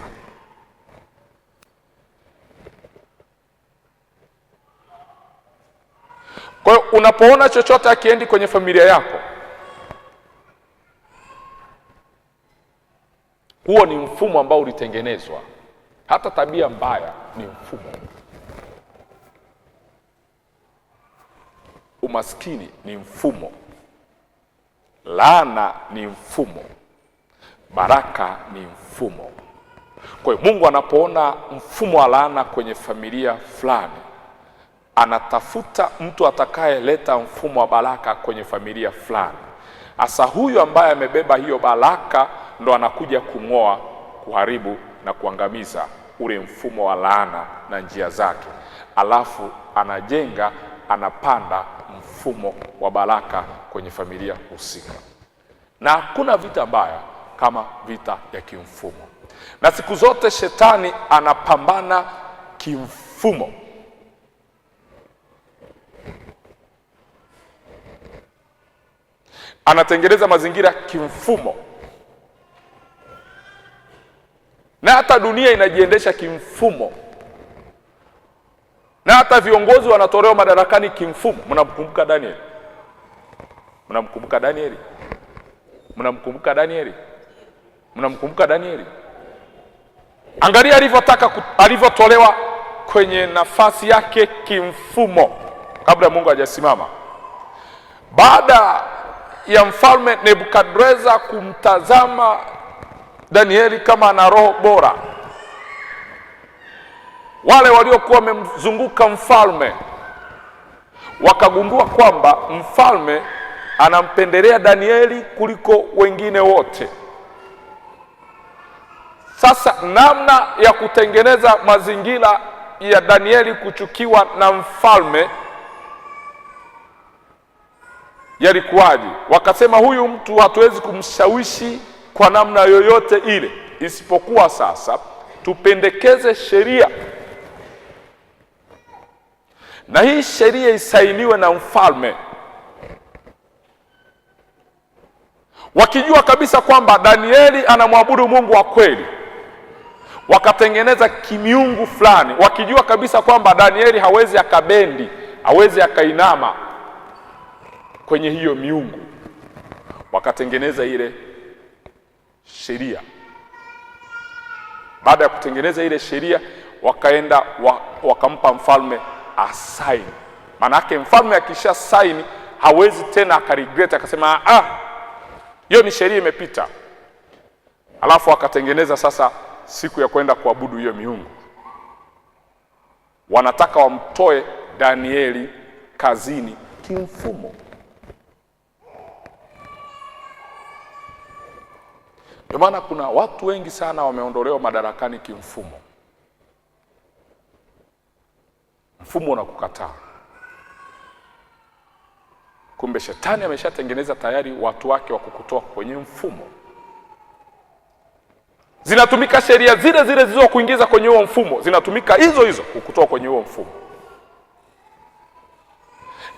Kwa hiyo unapoona chochote akiendi kwenye familia yako, huo ni mfumo ambao ulitengenezwa. Hata tabia mbaya ni mfumo. Umaskini ni mfumo. Laana ni mfumo. Baraka ni mfumo. Kwa hiyo Mungu anapoona mfumo wa laana kwenye familia fulani, anatafuta mtu atakayeleta mfumo wa baraka kwenye familia fulani. Hasa huyu ambaye amebeba hiyo baraka ndo anakuja kung'oa, kuharibu na kuangamiza ule mfumo wa laana na njia zake, alafu anajenga, anapanda mfumo wa baraka kwenye familia husika. Na hakuna vita mbaya kama vita ya kimfumo, na siku zote shetani anapambana kimfumo. Anatengeneza mazingira kimfumo, na hata dunia inajiendesha kimfumo, na hata viongozi wanatolewa madarakani kimfumo. Mnamkumbuka Danieli? Mnamkumbuka Danieli? Mnamkumbuka Danieli? Mnamkumbuka Danieli? Angalia alivyotolewa kwenye nafasi yake kimfumo kabla Mungu hajasimama. Baada ya mfalme Nebukadreza kumtazama Danieli kama ana roho bora, wale waliokuwa wamemzunguka mfalme wakagundua kwamba mfalme anampendelea Danieli kuliko wengine wote. Sasa namna ya kutengeneza mazingira ya Danieli kuchukiwa na mfalme yalikuwaje? Wakasema, huyu mtu hatuwezi kumshawishi kwa namna yoyote ile, isipokuwa sasa tupendekeze sheria, na hii sheria isainiwe na mfalme, wakijua kabisa kwamba Danieli anamwabudu Mungu wa kweli. Wakatengeneza kimiungu fulani, wakijua kabisa kwamba Danieli hawezi akabendi, hawezi akainama kwenye hiyo miungu. Wakatengeneza ile sheria. Baada ya kutengeneza ile sheria, wakaenda wakampa mfalme asaini. Maana yake mfalme akisha saini hawezi tena akaregret, akasema hiyo ni sheria imepita. Alafu wakatengeneza sasa siku ya kwenda kuabudu hiyo miungu. Wanataka wamtoe Danieli kazini kimfumo. Ndio maana kuna watu wengi sana wameondolewa madarakani kimfumo. Mfumo unakukataa. Kumbe shetani ameshatengeneza tayari watu wake wa kukutoa kwenye mfumo. Zinatumika sheria zile zile zilizokuingiza kwenye huo mfumo, zinatumika hizo hizo kukutoa kwenye huo mfumo.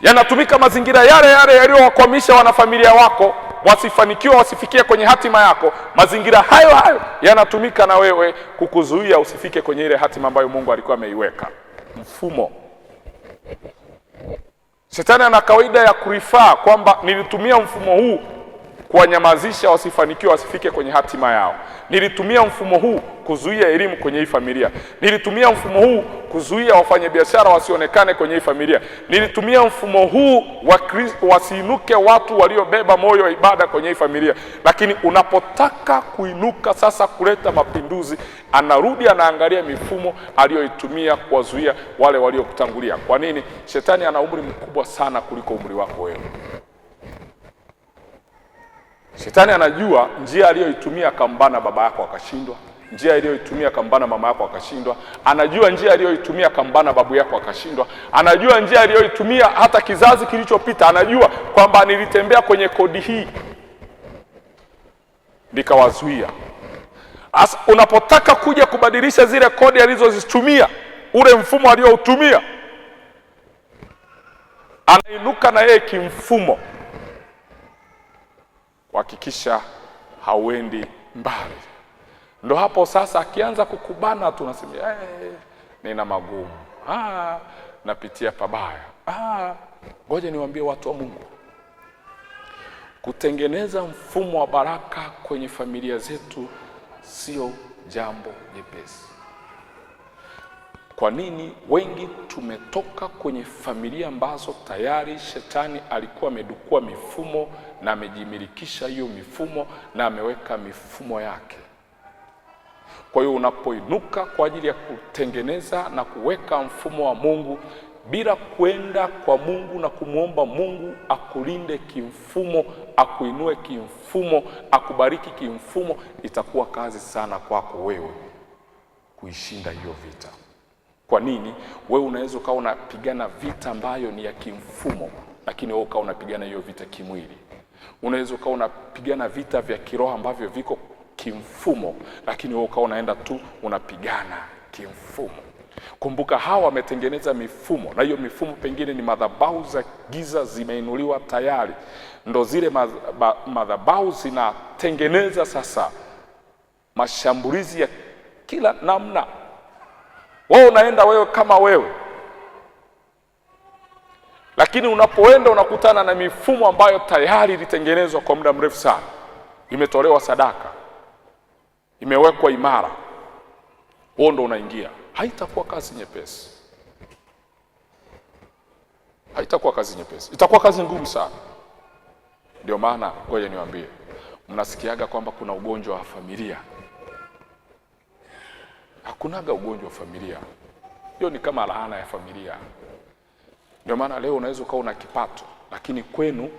Yanatumika mazingira yale yale yaliyowakwamisha wanafamilia wako wasifanikiwa, wasifikie kwenye hatima yako. Mazingira hayo hayo yanatumika na wewe kukuzuia usifike kwenye ile hatima ambayo Mungu alikuwa ameiweka. Mfumo. Shetani ana kawaida ya kurifaa kwamba nilitumia mfumo huu kuwanyamazisha wasifanikiwe, wasifike kwenye hatima yao. Nilitumia mfumo huu kuzuia elimu kwenye hii familia. Nilitumia mfumo huu kuzuia wafanyabiashara wasionekane kwenye hii familia. Nilitumia mfumo huu wasiinuke watu waliobeba moyo wa ibada kwenye hii familia. Lakini unapotaka kuinuka sasa kuleta mapinduzi, anarudi anaangalia mifumo aliyoitumia kuwazuia wale waliokutangulia. Kwa nini? Shetani ana umri mkubwa sana kuliko umri wako wewe. Shetani anajua njia aliyoitumia kambana baba yako akashindwa, njia aliyoitumia kambana mama yako akashindwa, anajua njia aliyoitumia kambana babu yako akashindwa, anajua njia aliyoitumia hata kizazi kilichopita, anajua kwamba nilitembea kwenye kodi hii nikawazuia. Asa unapotaka kuja kubadilisha zile kodi alizozitumia, ule mfumo aliyoutumia, anainuka na yeye kimfumo. Hakikisha hauendi mbali. Ndo hapo sasa akianza kukubana tunasema nina magumu, napitia pabaya. Ngoja niwaambie watu wa Mungu, kutengeneza mfumo wa baraka kwenye familia zetu sio jambo jepesi. Kwa nini? Wengi tumetoka kwenye familia ambazo tayari shetani alikuwa amedukua mifumo na amejimilikisha hiyo mifumo na ameweka mifumo yake. Kwa hiyo unapoinuka kwa ajili ya kutengeneza na kuweka mfumo wa Mungu bila kwenda kwa Mungu na kumwomba Mungu akulinde kimfumo, akuinue kimfumo, akubariki kimfumo, itakuwa kazi sana kwako wewe kuishinda hiyo vita. Kwa nini? Wewe unaweza ukawa unapigana vita ambayo ni ya kimfumo, lakini wewe ukawa unapigana hiyo vita kimwili. Unaweza ukawa unapigana vita vya kiroho ambavyo viko kimfumo, lakini wewe ukawa unaenda tu unapigana kimfumo. Kumbuka hawa wametengeneza mifumo, na hiyo mifumo pengine ni madhabahu za giza zimeinuliwa tayari. Ndo zile madhabahu zinatengeneza sasa mashambulizi ya kila namna. Wewe unaenda wewe kama wewe, lakini unapoenda unakutana na mifumo ambayo tayari ilitengenezwa kwa muda mrefu sana, imetolewa sadaka, imewekwa imara. Wewe ndo unaingia. Haitakuwa kazi nyepesi, haitakuwa kazi nyepesi, itakuwa kazi ngumu sana. Ndio maana ngoja niwaambie, mnasikiaga kwamba kuna ugonjwa wa familia. Hakunaga ugonjwa wa familia, hiyo ni kama laana ya familia. Ndio maana leo unaweza ukawa una kipato, lakini kwenu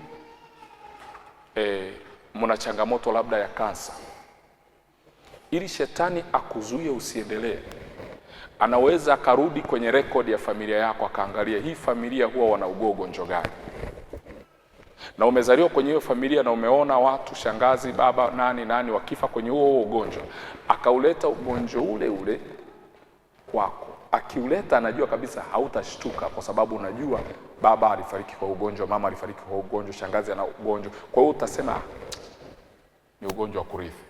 mna changamoto labda ya kansa. Ili shetani akuzuie usiendelee, anaweza akarudi kwenye rekodi ya familia yako akaangalia hii familia huwa wana ugonjwa gani, na umezaliwa kwenye hiyo familia na umeona watu shangazi, baba, nani wakifa kwenye huo ugonjwa, akauleta ugonjwa ule kwako. Akiuleta anajua kabisa hautashtuka, kwa sababu unajua baba alifariki kwa ugonjwa, mama alifariki kwa ugonjwa, shangazi ana ugonjwa. Kwa hiyo utasema ni ugonjwa wa kurithi.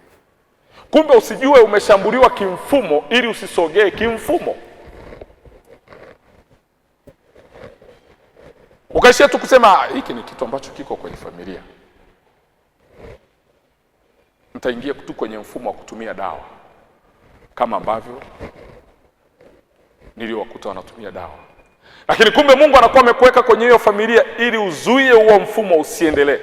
Kumbe usijue umeshambuliwa kimfumo ili usisogee kimfumo. Ukaishia tu kusema hiki ni kitu ambacho kiko kwenye familia. Mtaingia tu kwenye mfumo wa kutumia dawa, kama ambavyo niliwakuta wanatumia dawa. Lakini kumbe Mungu anakuwa amekuweka kwenye hiyo familia ili uzuie huo mfumo usiendelee.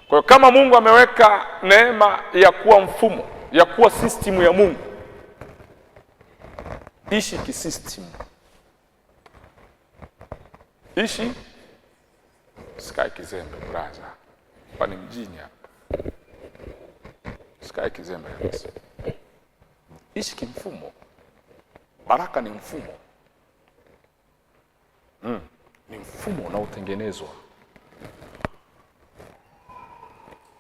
Kwa hiyo kama Mungu ameweka neema ya kuwa mfumo, ya kuwa system ya Mungu, ishi kisystem. Ishi, sikae kizembe braza. Hapa ni mjini hapa. Sikae kizembe kabisa. Ishi kimfumo. Baraka ni mfumo. Ni mfumo unaotengenezwa.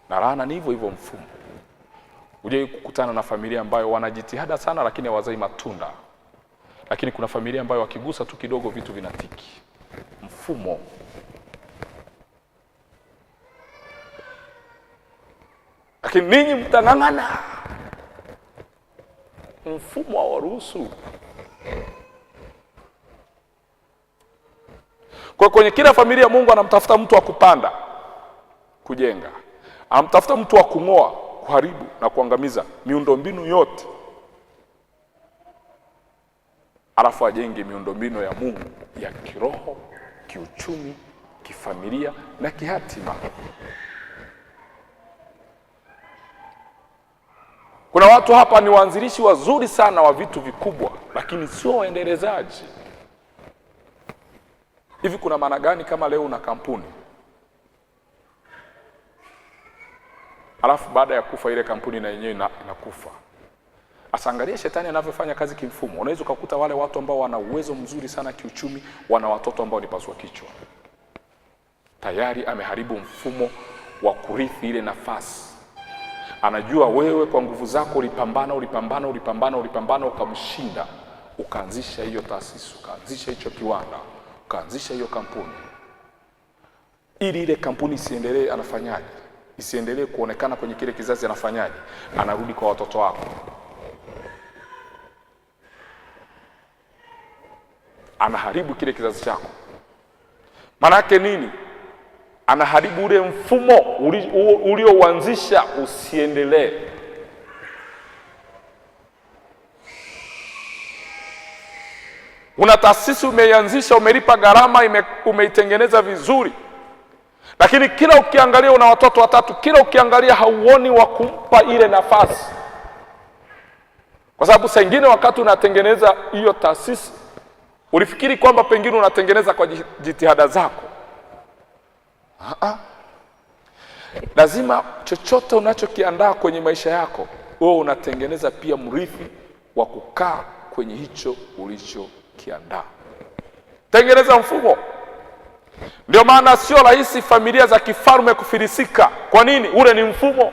Na laana ni hivyo hivyo mfumo. Uje kukutana na familia ambayo wanajitihada sana lakini hawazai matunda. Lakini kuna familia ambayo wakigusa tu kidogo vitu vinatiki. Mfumo. Lakini ninyi mtang'ang'ana. Mfumo hawaruhusu. Kwa kwenye kila familia Mungu anamtafuta mtu wa kupanda, kujenga. Anamtafuta mtu wa kung'oa, kuharibu na kuangamiza miundombinu yote. Alafu ajenge miundombinu ya Mungu ya kiroho, kiuchumi, kifamilia na kihatima. Kuna watu hapa ni waanzilishi wazuri sana wa vitu vikubwa, lakini sio waendelezaji. Hivi kuna maana gani kama leo una kampuni, alafu baada ya kufa ile kampuni na yenyewe inakufa? Asangalia shetani anavyofanya kazi kimfumo. Unaweza kukuta wale watu ambao wana uwezo mzuri sana kiuchumi, wana watoto ambao ni paswa kichwa. Tayari ameharibu mfumo wa kurithi ile nafasi. Anajua wewe kwa nguvu zako ulipambana ukamshinda, ukaanzisha hiyo taasisi, ukaanzisha hicho kiwanda, ukaanzisha hiyo kampuni. Ili ile kampuni isiendelee, anafanyaje? Isiendelee kuonekana kwenye kile kizazi, anafanyaje? Anarudi kwa watoto wako. Anaharibu kile kizazi chako. Maana yake nini? Anaharibu ule mfumo uliouanzisha usiendelee. Una taasisi umeianzisha, umelipa gharama, umeitengeneza vizuri, lakini kila ukiangalia una watoto watatu, kila ukiangalia hauoni wa kumpa ile nafasi. Kwa sababu saa nyingine wakati unatengeneza hiyo taasisi ulifikiri kwamba pengine unatengeneza kwa jitihada zako. Lazima chochote unachokiandaa kwenye maisha yako wewe unatengeneza pia mrithi wa kukaa kwenye hicho ulichokiandaa. Tengeneza mfumo. Ndio maana sio rahisi familia za kifalme kufilisika. Kwa nini? Ule ni mfumo.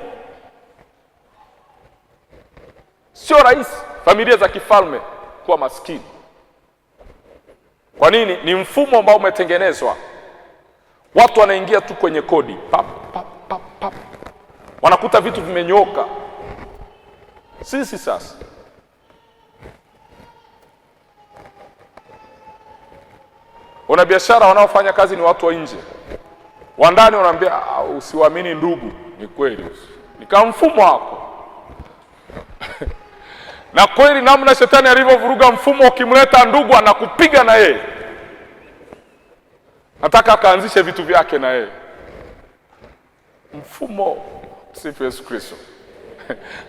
Sio rahisi familia za kifalme kuwa maskini. Kwa nini? Ni mfumo ambao umetengenezwa. Watu wanaingia tu kwenye kodi, pap pap pap pap, wanakuta vitu vimenyoka. Sisi sasa wana biashara wanaofanya kazi ni watu wa nje, wa ndani wanaambia usiwaamini ndugu. Ni kweli, ni kama mfumo hapo. Na kweli namna shetani alivyovuruga mfumo, ukimleta ndugu anakupiga na yeye, nataka akaanzishe vitu vyake na yeye. Mfumo. Sifu Yesu Kristo.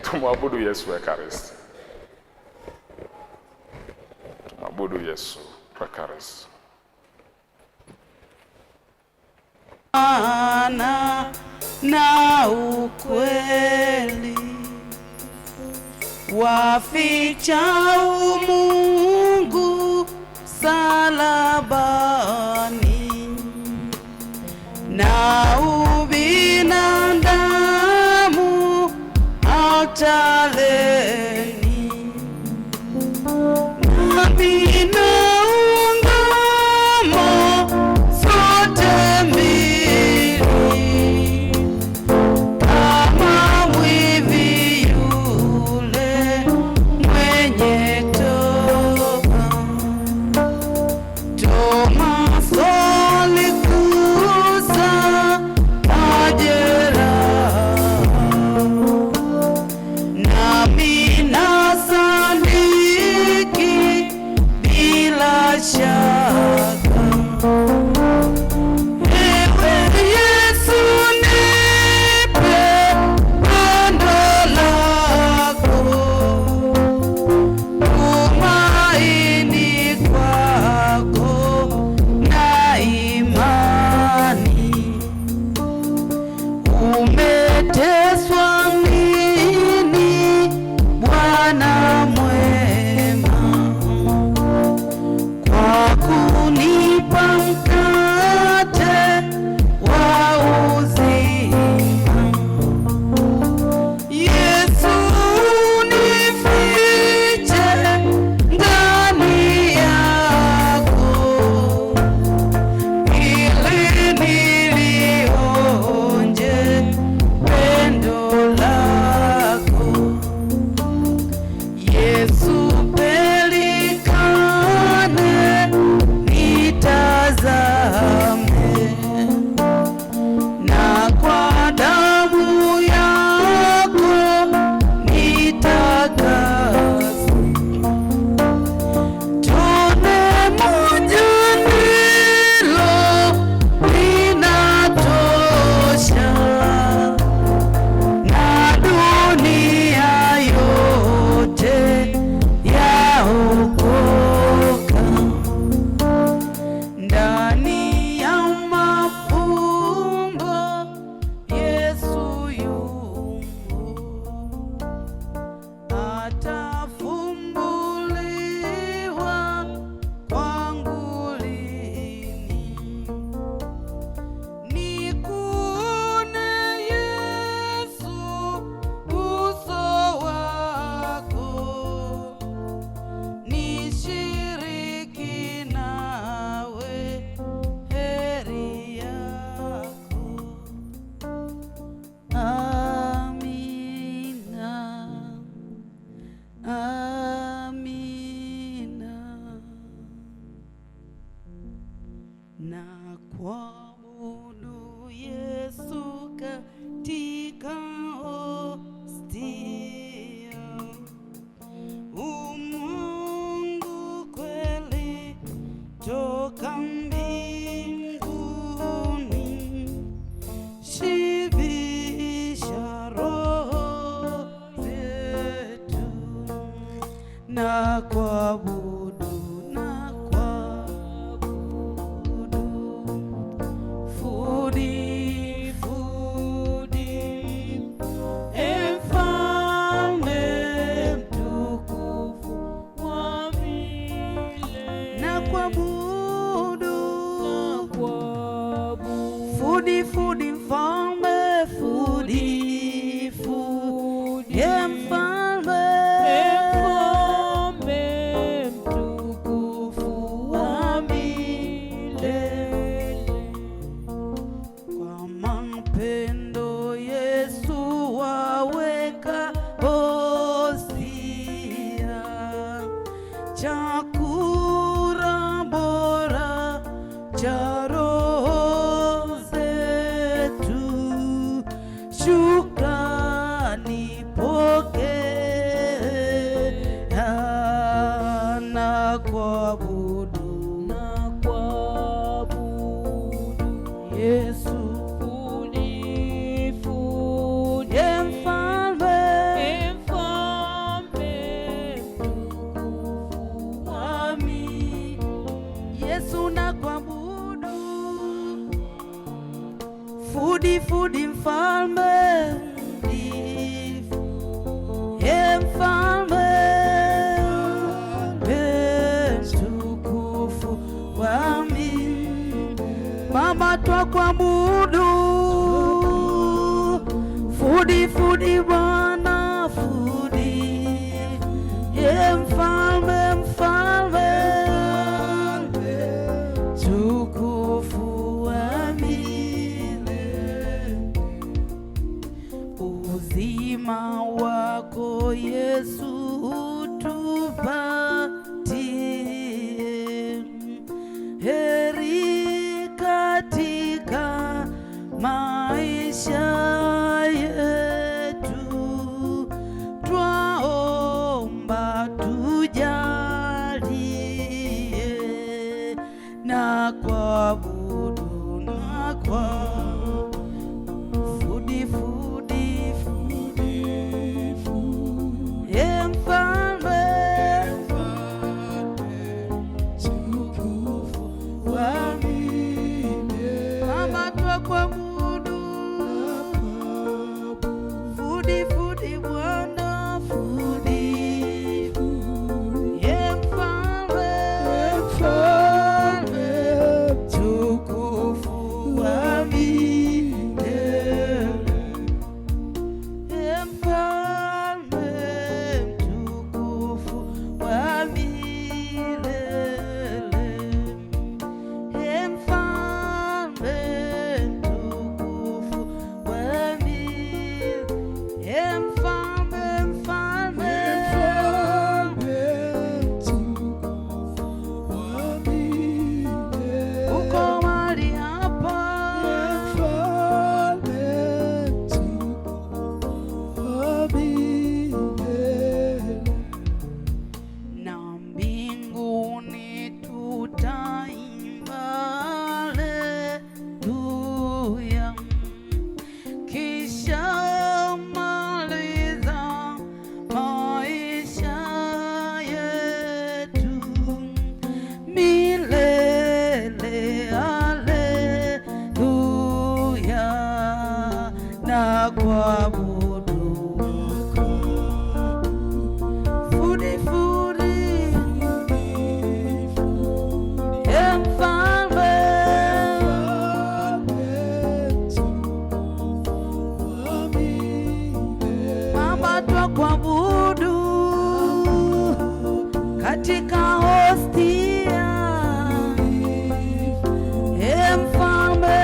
Tumwabudu Yesu Ekaristi. Tumwabudu Yesu Ekaristi. Na ukweli waficha umungu salabani, na ubinadamu altareni, na binaungamo zote mbili, kama mwivi yule mwenye toba. Thomas na kuabudu Yesu katika hostia. Umungu kweli toka mbinguni, shibisha roho zetu na kuabudu Fudi mfalme, fudi ye mfalme mtukufu wa milele. Kwa mapendo Yesu waweka hostia, chakula bora cha roho zetu, shukrani pokea na kuabudu Yesu. Ye mfalme mtukufu wami, Yesu na kuabudu. Fudi mfalme, ye mfalme mtukufu wami, Baba twakuabudu. Fudi Bwana, fudi ye mfalme mtukufu wa milele. Uzima wako Yesu utupatie, heri katika maisha yetu, twaomba tujalie na kuabudu na fudi ye mfalme mtukufu wa milele. Baba twakuabudu. Fudi Bwana, fudi ye mfalme mtukufu wa milele. Ye mfalme mtukufu wa milele. Ye mfalme mtukufu wa milele. Ye mfalme uko mahali hapa, na mbinguni tutaimba haleluya, kisha maliza maisha yetu milele. Haleluya na kuabudu. Fudi ye mfalme Baba twakuabudu katika hostia. Ye mfalme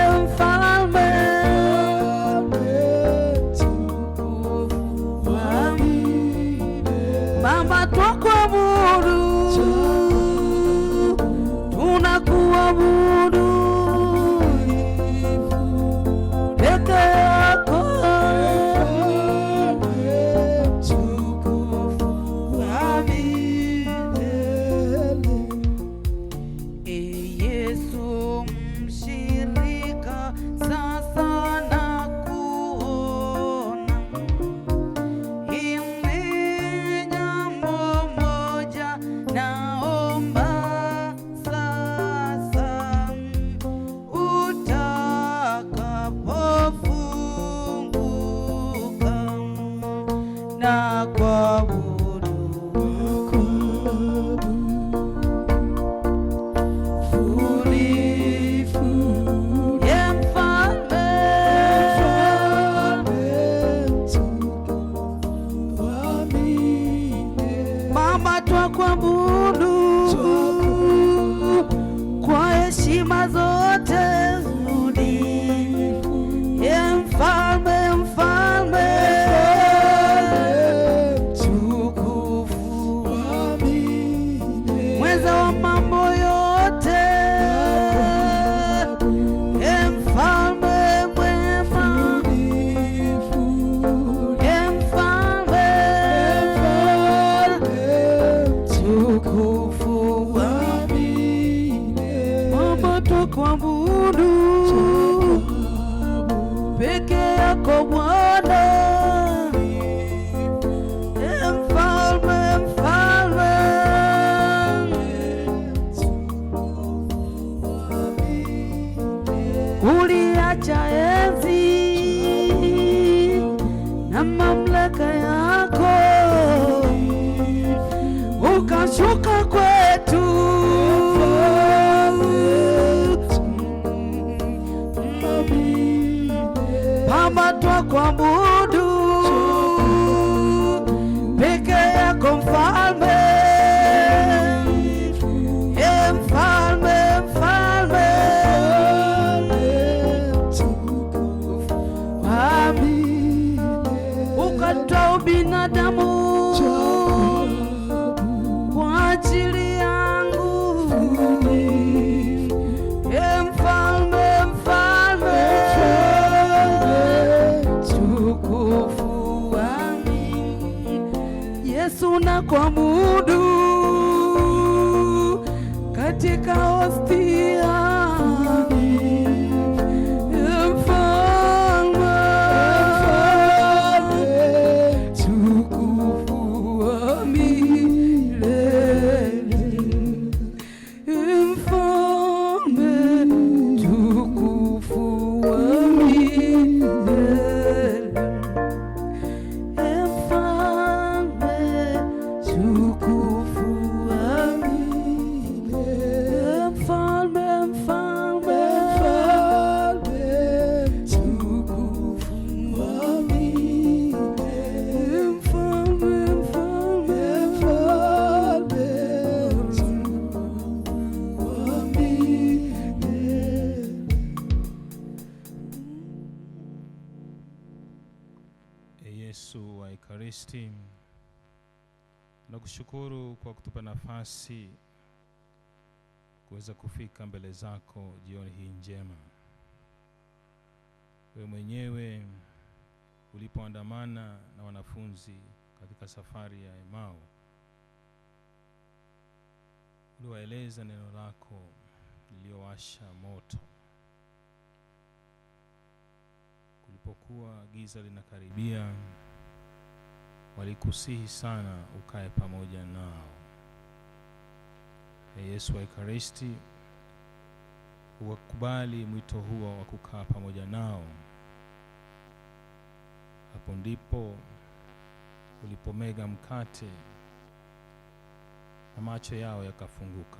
wa Bwana, mfalme, mfalme, uliacha enzi na mamlaka yako, ukashuka kwetu. Baba twakuabudu peke yako mfalme, mfalme, mfalme, ukatoa binadamu kwa ajili yangu, mfalme, mfalme, tukufu wami. Yesu nakuabudu katika hostia, Yesu wa Ekaristi, nakushukuru kwa kutupa nafasi kuweza kufika mbele zako jioni hii njema. Wewe mwenyewe ulipoandamana na wanafunzi katika safari ya Emau, uliwaeleza neno lako liliowasha moto. Kulipokuwa giza linakaribia, walikusihi sana ukae pamoja nao. Yesu wa Ekaristi, ukakubali mwito huo wa kukaa pamoja nao. Hapo ndipo ulipomega mkate na macho yao yakafunguka.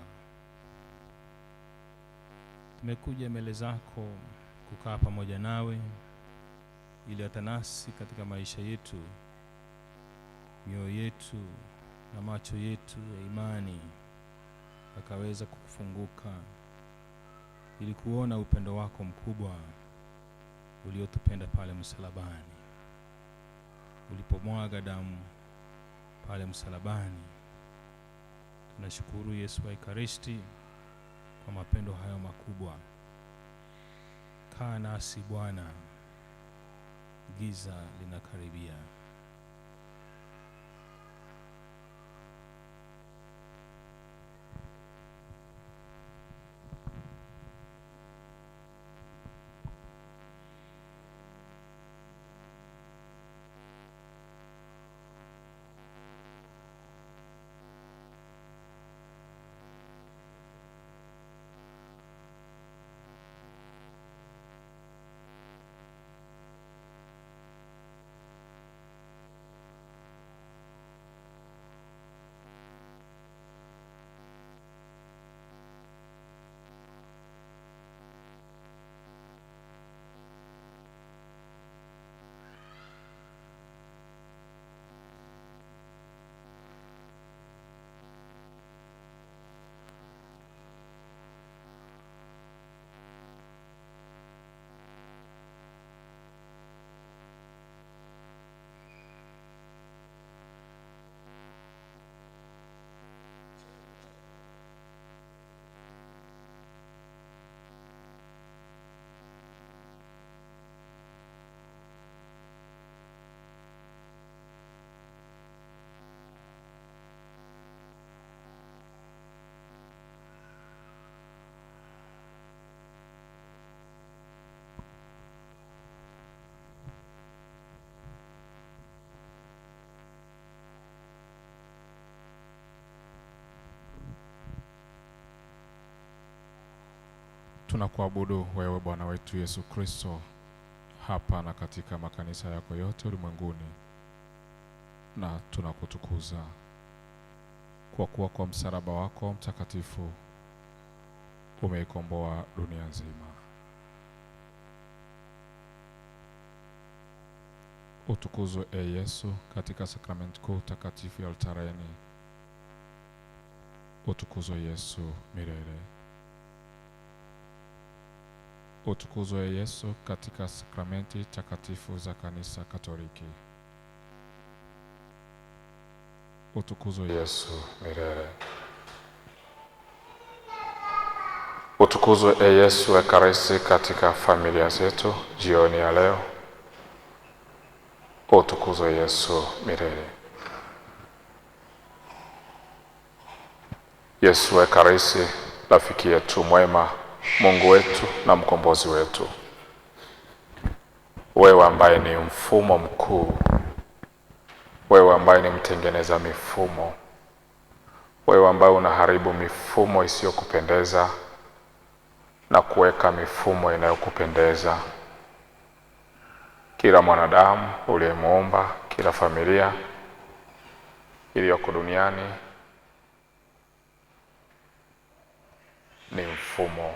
Tumekuja mbele zako kukaa pamoja nawe, ili hata nasi katika maisha yetu, mioyo yetu na macho yetu ya imani akaweza kufunguka, ili kuona upendo wako mkubwa uliotupenda pale msalabani. Ulipomwaga damu pale msalabani. Tunashukuru Yesu wa Ekaristi kwa mapendo hayo makubwa. Kaa nasi Bwana, giza linakaribia. Tunakuabudu wewe Bwana wetu Yesu Kristo hapa na katika makanisa yako yote ulimwenguni, na tunakutukuza kwa kuwa kwa msalaba wako mtakatifu umeikomboa dunia nzima. Utukuzwe Yesu katika sakramenti kuu takatifu ya altareni. Utukuzwe Yesu milele. Utukuzwe Yesu katika sakramenti takatifu za kanisa Katoliki. Utukuzwe Yesu milele. Utukuzwe Yesu Ekaristi katika familia zetu jioni ya leo. Utukuzwe Yesu milele. Yesu Ekaristi, rafiki yetu mwema, Mungu wetu na mkombozi wetu, wewe ambaye ni mfumo mkuu, wewe ambaye ni mtengeneza mifumo, wewe ambaye unaharibu mifumo isiyokupendeza na kuweka mifumo inayokupendeza. Kila mwanadamu uliyemuumba, kila familia iliyoko duniani ni mfumo.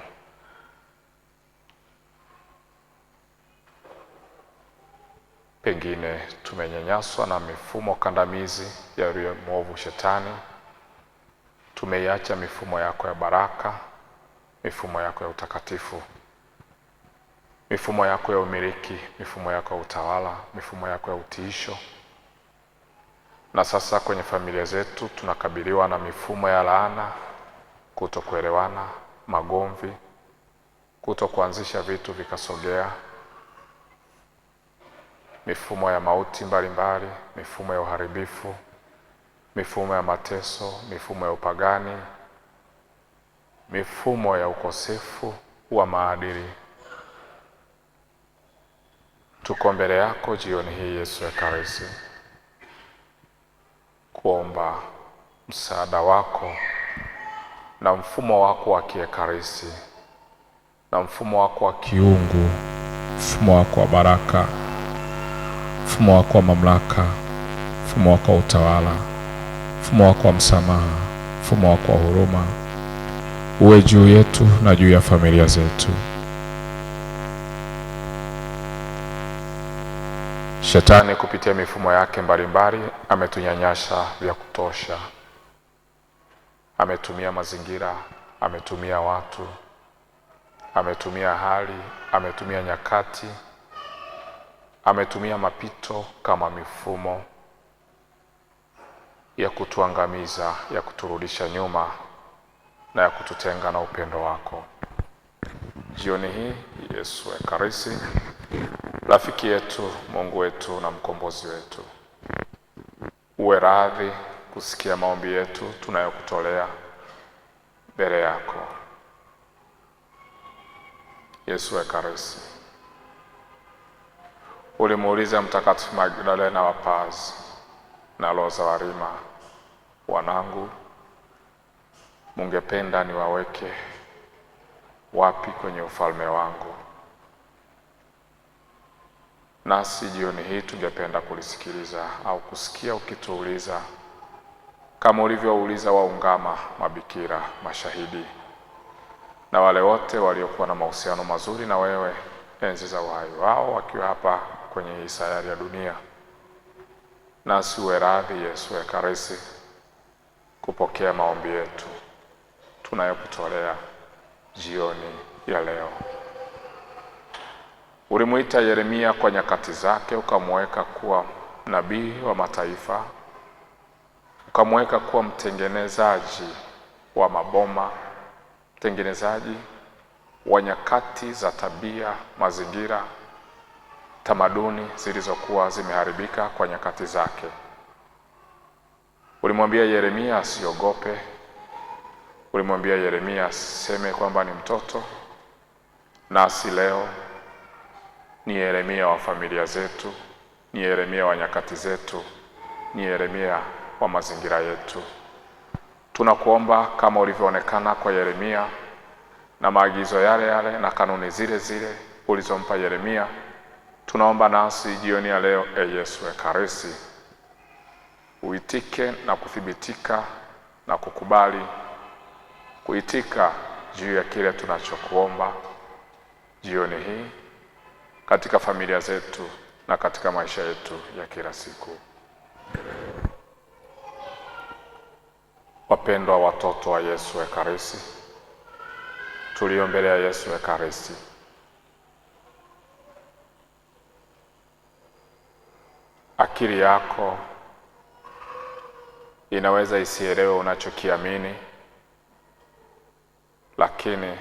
Pengine tumenyanyaswa na mifumo kandamizi ya yule mwovu Shetani. Tumeiacha mifumo yako ya baraka, mifumo yako ya utakatifu, mifumo yako ya umiliki, mifumo yako ya utawala, mifumo yako ya utiisho. Na sasa kwenye familia zetu tunakabiliwa na mifumo ya laana, kutokuelewana, magomvi, kutokuanzisha vitu vikasogea, mifumo ya mauti mbalimbali, mifumo ya uharibifu, mifumo ya mateso, mifumo ya upagani, mifumo ya ukosefu wa maadili. Tuko mbele yako jioni hii Yesu Ekaristi, kuomba msaada wako na mfumo wako wa kiekaristi na mfumo wako wa kiungu, mfumo wako wa baraka, mfumo wako wa mamlaka, mfumo wako wa utawala, mfumo wako wa msamaha, mfumo wako wa huruma uwe juu yetu na juu ya familia zetu. Shetani kupitia mifumo yake mbalimbali ametunyanyasha vya kutosha. Ametumia mazingira, ametumia watu, ametumia hali, ametumia nyakati, ametumia mapito kama mifumo ya kutuangamiza, ya kuturudisha nyuma na ya kututenga na upendo wako. Jioni hii Yesu Ekaristi, rafiki yetu, Mungu wetu na mkombozi wetu, uwe radhi kusikia maombi yetu tunayokutolea mbele yako. Yesu Ekaristi, ulimuuliza Mtakatifu Magdalena wa Paz na Roza wa Rima, wanangu, mungependa niwaweke wapi kwenye ufalme wangu? Nasi jioni hii tungependa kulisikiliza au kusikia ukituuliza, kama ulivyouliza waungama, mabikira, mashahidi na wale wote waliokuwa na mahusiano mazuri na wewe enzi za uhai wao wakiwa hapa kwenye hii sayari ya dunia. Nasi uwe radhi Yesu Ekaristi kupokea maombi yetu tunayokutolea jioni ya leo. Ulimuita Yeremia kwa nyakati zake, ukamweka kuwa nabii wa mataifa, ukamweka kuwa mtengenezaji wa maboma, mtengenezaji wa nyakati za tabia, mazingira, tamaduni zilizokuwa zimeharibika kwa nyakati zake. Ulimwambia Yeremia asiogope. Ulimwambia Yeremia aseme kwamba ni mtoto. Nasi leo ni Yeremia wa familia zetu, ni Yeremia wa nyakati zetu, ni Yeremia wa mazingira yetu. Tunakuomba kama ulivyoonekana kwa Yeremia na maagizo yale yale na kanuni zile zile ulizompa Yeremia, tunaomba nasi jioni ya leo, Yesu Ekaristi, uitike na kuthibitika na kukubali kuitika juu ya kile tunachokuomba jioni hii katika familia zetu na katika maisha yetu ya kila siku. Wapendwa watoto wa Yesu Ekaristi, tulio mbele ya Yesu Ekaristi, akili yako inaweza isielewe unachokiamini, lakini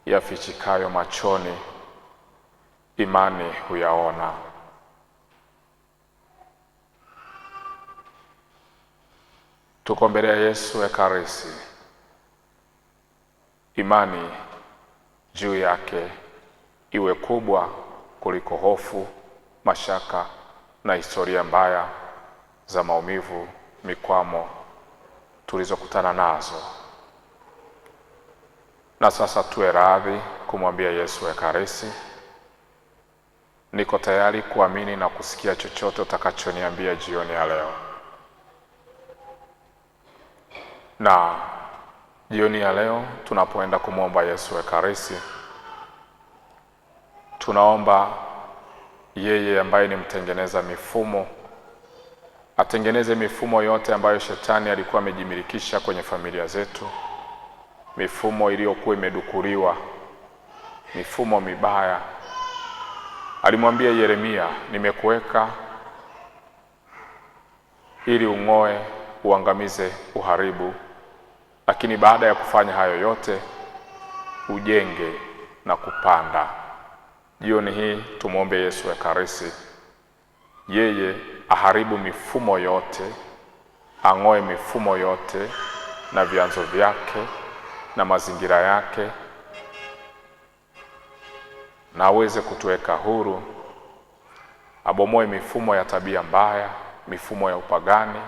yafichikayo machoni imani huyaona. Tuko mbele ya Yesu Ekaristi, imani juu yake iwe kubwa kuliko hofu, mashaka na historia mbaya za maumivu, mikwamo tulizokutana nazo. Na sasa tuwe radhi kumwambia Yesu Ekaristi, niko tayari kuamini na kusikia chochote utakachoniambia jioni ya leo. Na jioni ya leo tunapoenda kumwomba Yesu Ekaristi, tunaomba yeye ambaye ni mtengeneza mifumo atengeneze mifumo yote ambayo shetani alikuwa amejimilikisha kwenye familia zetu, mifumo iliyokuwa imedukuriwa, mifumo mibaya. Alimwambia Yeremia, nimekuweka ili ung'oe, uangamize, uharibu, lakini baada ya kufanya hayo yote ujenge na kupanda. Jioni hii tumwombe Yesu Ekaristi, yeye aharibu mifumo yote, ang'oe mifumo yote na vyanzo vyake na mazingira yake, na aweze kutuweka huru, abomoe mifumo ya tabia mbaya, mifumo ya upagani,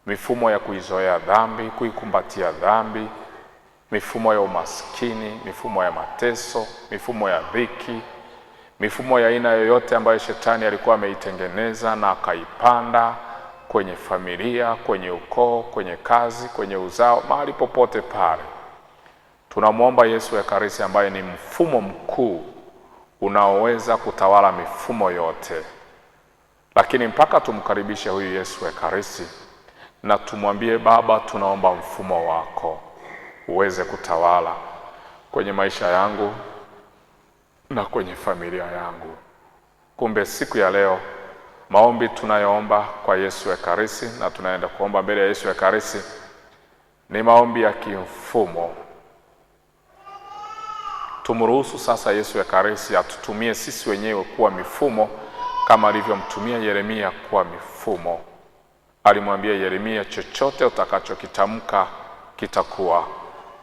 mifumo ya kuizoea dhambi, kuikumbatia dhambi, mifumo ya umaskini, mifumo ya mateso, mifumo ya dhiki, mifumo ya aina yoyote ambayo shetani alikuwa ameitengeneza na akaipanda kwenye familia, kwenye ukoo, kwenye kazi, kwenye uzao, mahali popote pale. Tunamwomba Yesu Ekaristi ambaye ni mfumo mkuu unaoweza kutawala mifumo yote. Lakini mpaka tumkaribishe huyu Yesu Ekaristi na tumwambie, Baba, tunaomba mfumo wako uweze kutawala kwenye maisha yangu na kwenye familia yangu. Kumbe siku ya leo maombi tunayoomba kwa Yesu Ekaristi na tunaenda kuomba mbele ya Yesu Ekaristi ni maombi ya kimfumo. Tumruhusu sasa Yesu Ekaristi atutumie sisi wenyewe kuwa mifumo kama alivyomtumia Yeremia kuwa mifumo. Alimwambia Yeremia, chochote utakachokitamka kitakuwa.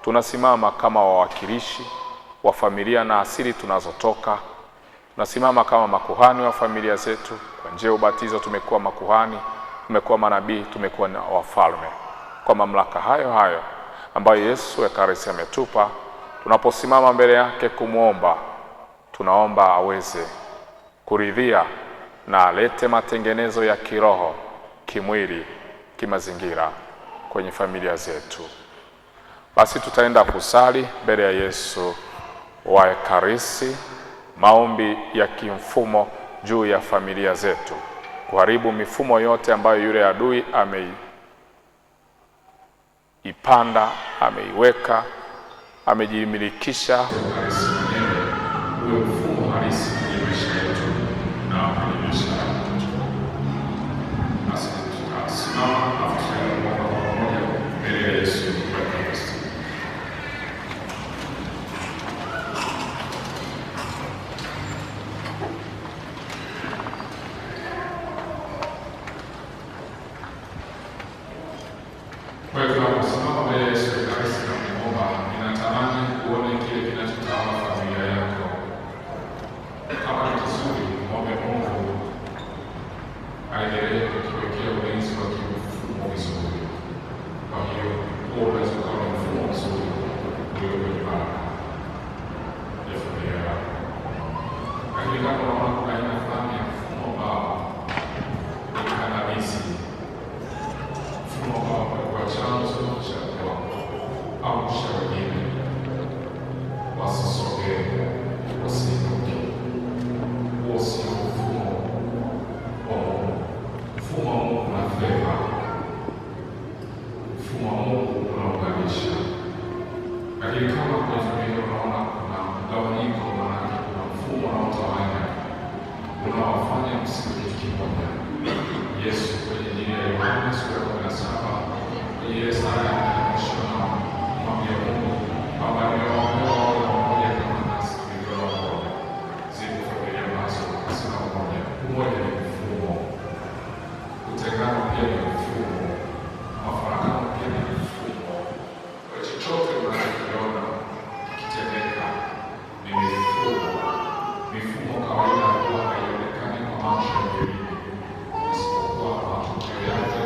Tunasimama kama wawakilishi wa familia na asili tunazotoka. Tunasimama kama makuhani wa familia zetu. Kwa njia ya ubatizo tumekuwa makuhani, tumekuwa manabii, tumekuwa na wafalme. Kwa mamlaka hayo hayo ambayo Yesu Ekaristi ametupa, tunaposimama mbele yake kumwomba, tunaomba aweze kuridhia na alete matengenezo ya kiroho, kimwili, kimazingira kwenye familia zetu. Basi tutaenda kusali mbele ya Yesu wa Ekaristi, maombi ya kimfumo juu ya familia zetu, kuharibu mifumo yote ambayo yule adui ameipanda, ameiweka, amejimilikisha. Kwa hiyo unaweza kuwa mfumo mzuri ulio kwenye kama unaona kuna aina fulani ya mfumo ambao ni kandamizi, mfumo ambao umekuwa chanzo cha kwako au cha wengine, wasisogee, wasiinuke. Huo sio mfumo wa Mungu. Mfumo wa Mungu una feva, mfumo wa Mungu unaunganisha. Lakini kama kwa jamii unaona kuna mgawanyiko, maanake kuna mfumo unaotawanya unaowafanya msiwe kitu kimoja. Yesu kwenye Injili ya Yohana sura ya 17 kwenye ile sala ya mwisho anamwambia Mungu kwamba nimewaombea wawe pamoja kama nasi tulivyo pamoja. Zipo familia ambazo hazina umoja. Umoja ni mfumo, utengano pia ni mfumo, mafarakano pia ni mfumo. Kwa chochote unachokiona kikitendeka ni mifumo. Mifumo kawaida huwa haionekani kwa macho ya mwilini, isipokuwa matokeo yake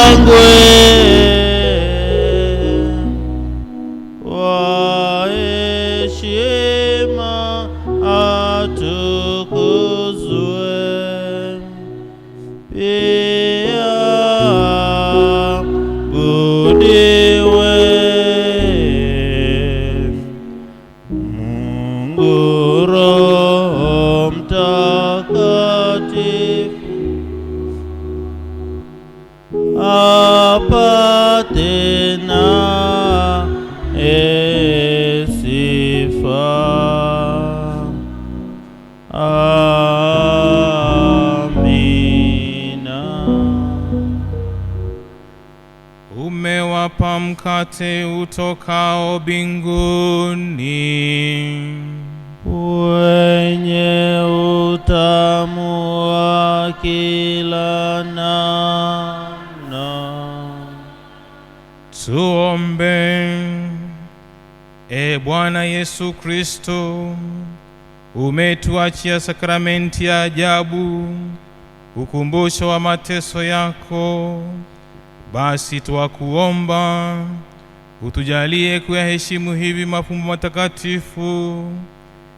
shangwe, wa heshima atukuzwe. Pia budiwe Mungu Roho Mtakatifu, apate na sifa. Amina. Umewapa mkate utokao mbinguni, wenye utamu wa kila namna. Tuombe. E Bwana Yesu Kristo, umetuachia sakramenti ya ajabu, ukumbusho wa mateso yako. Basi twakuomba utujalie kuyaheshimu hivi mafumbo matakatifu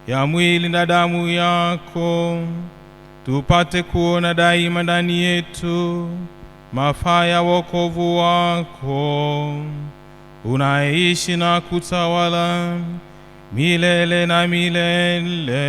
ya mwili na damu yako, tupate kuona daima ndani yetu mafaa ya wokovu wako, unaishi na kutawala milele na milele.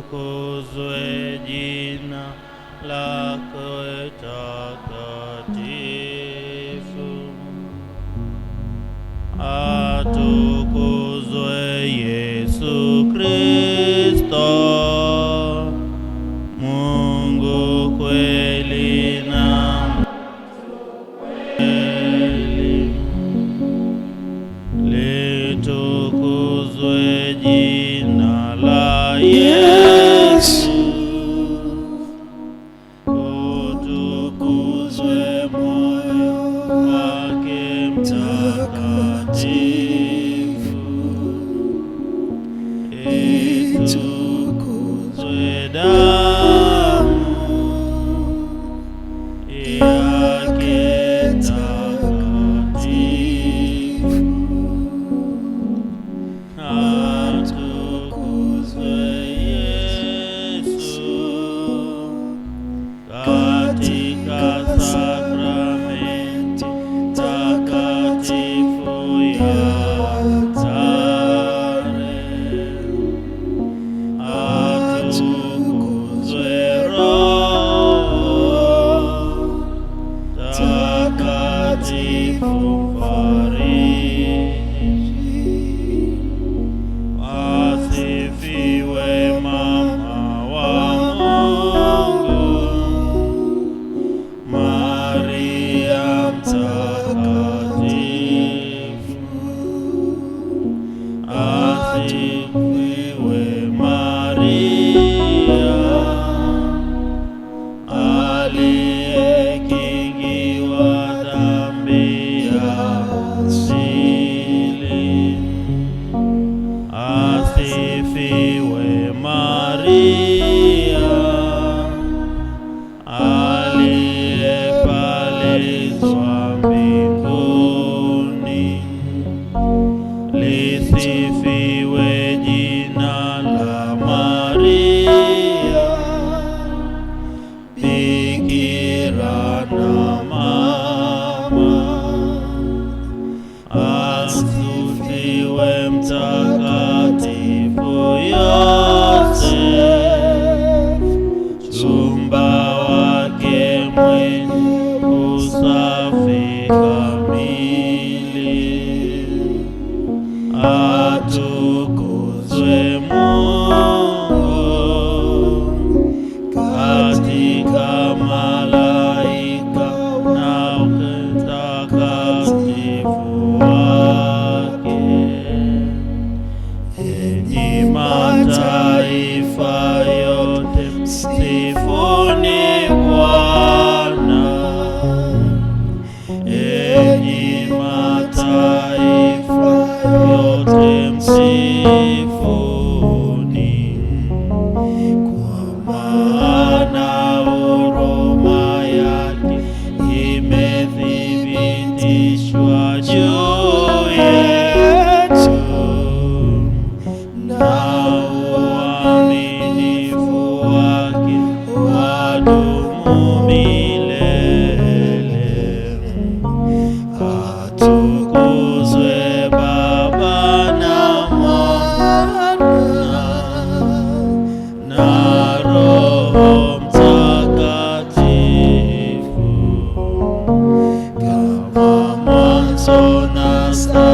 Litukuzwe jina lako takatifu, atukuzwe Yesu Kristo, Mungu kweli na kweli. Litukuzwe jina la Yesu, utukuzwe moyo wake mtakatifu, itukuzwe damu yake takatifu, atukuzwe Yesu katika sakramenti takatifu ya altare, atukuzwe Roho Takatifu mfariji, asifiwe mama wa Mungu, Maria mtakatifu, asifiwe Maria aliyekingiwa dhambi ya mitakatifu Yosefu, chumba wake mwenye usafi kamili. Atukuzwe Mungu katika malaika na utakatifu wake. Enyi mataifa yote, msifuni Bwana. Enyi mataifa yote, msifuni, kwa maana huruma yake imethibitishwa juu yetu, na uaminifu wake wadumu milele. Atukuzwe Baba na Mwana na Roho Mtakatifu, kama mwanzo na sasa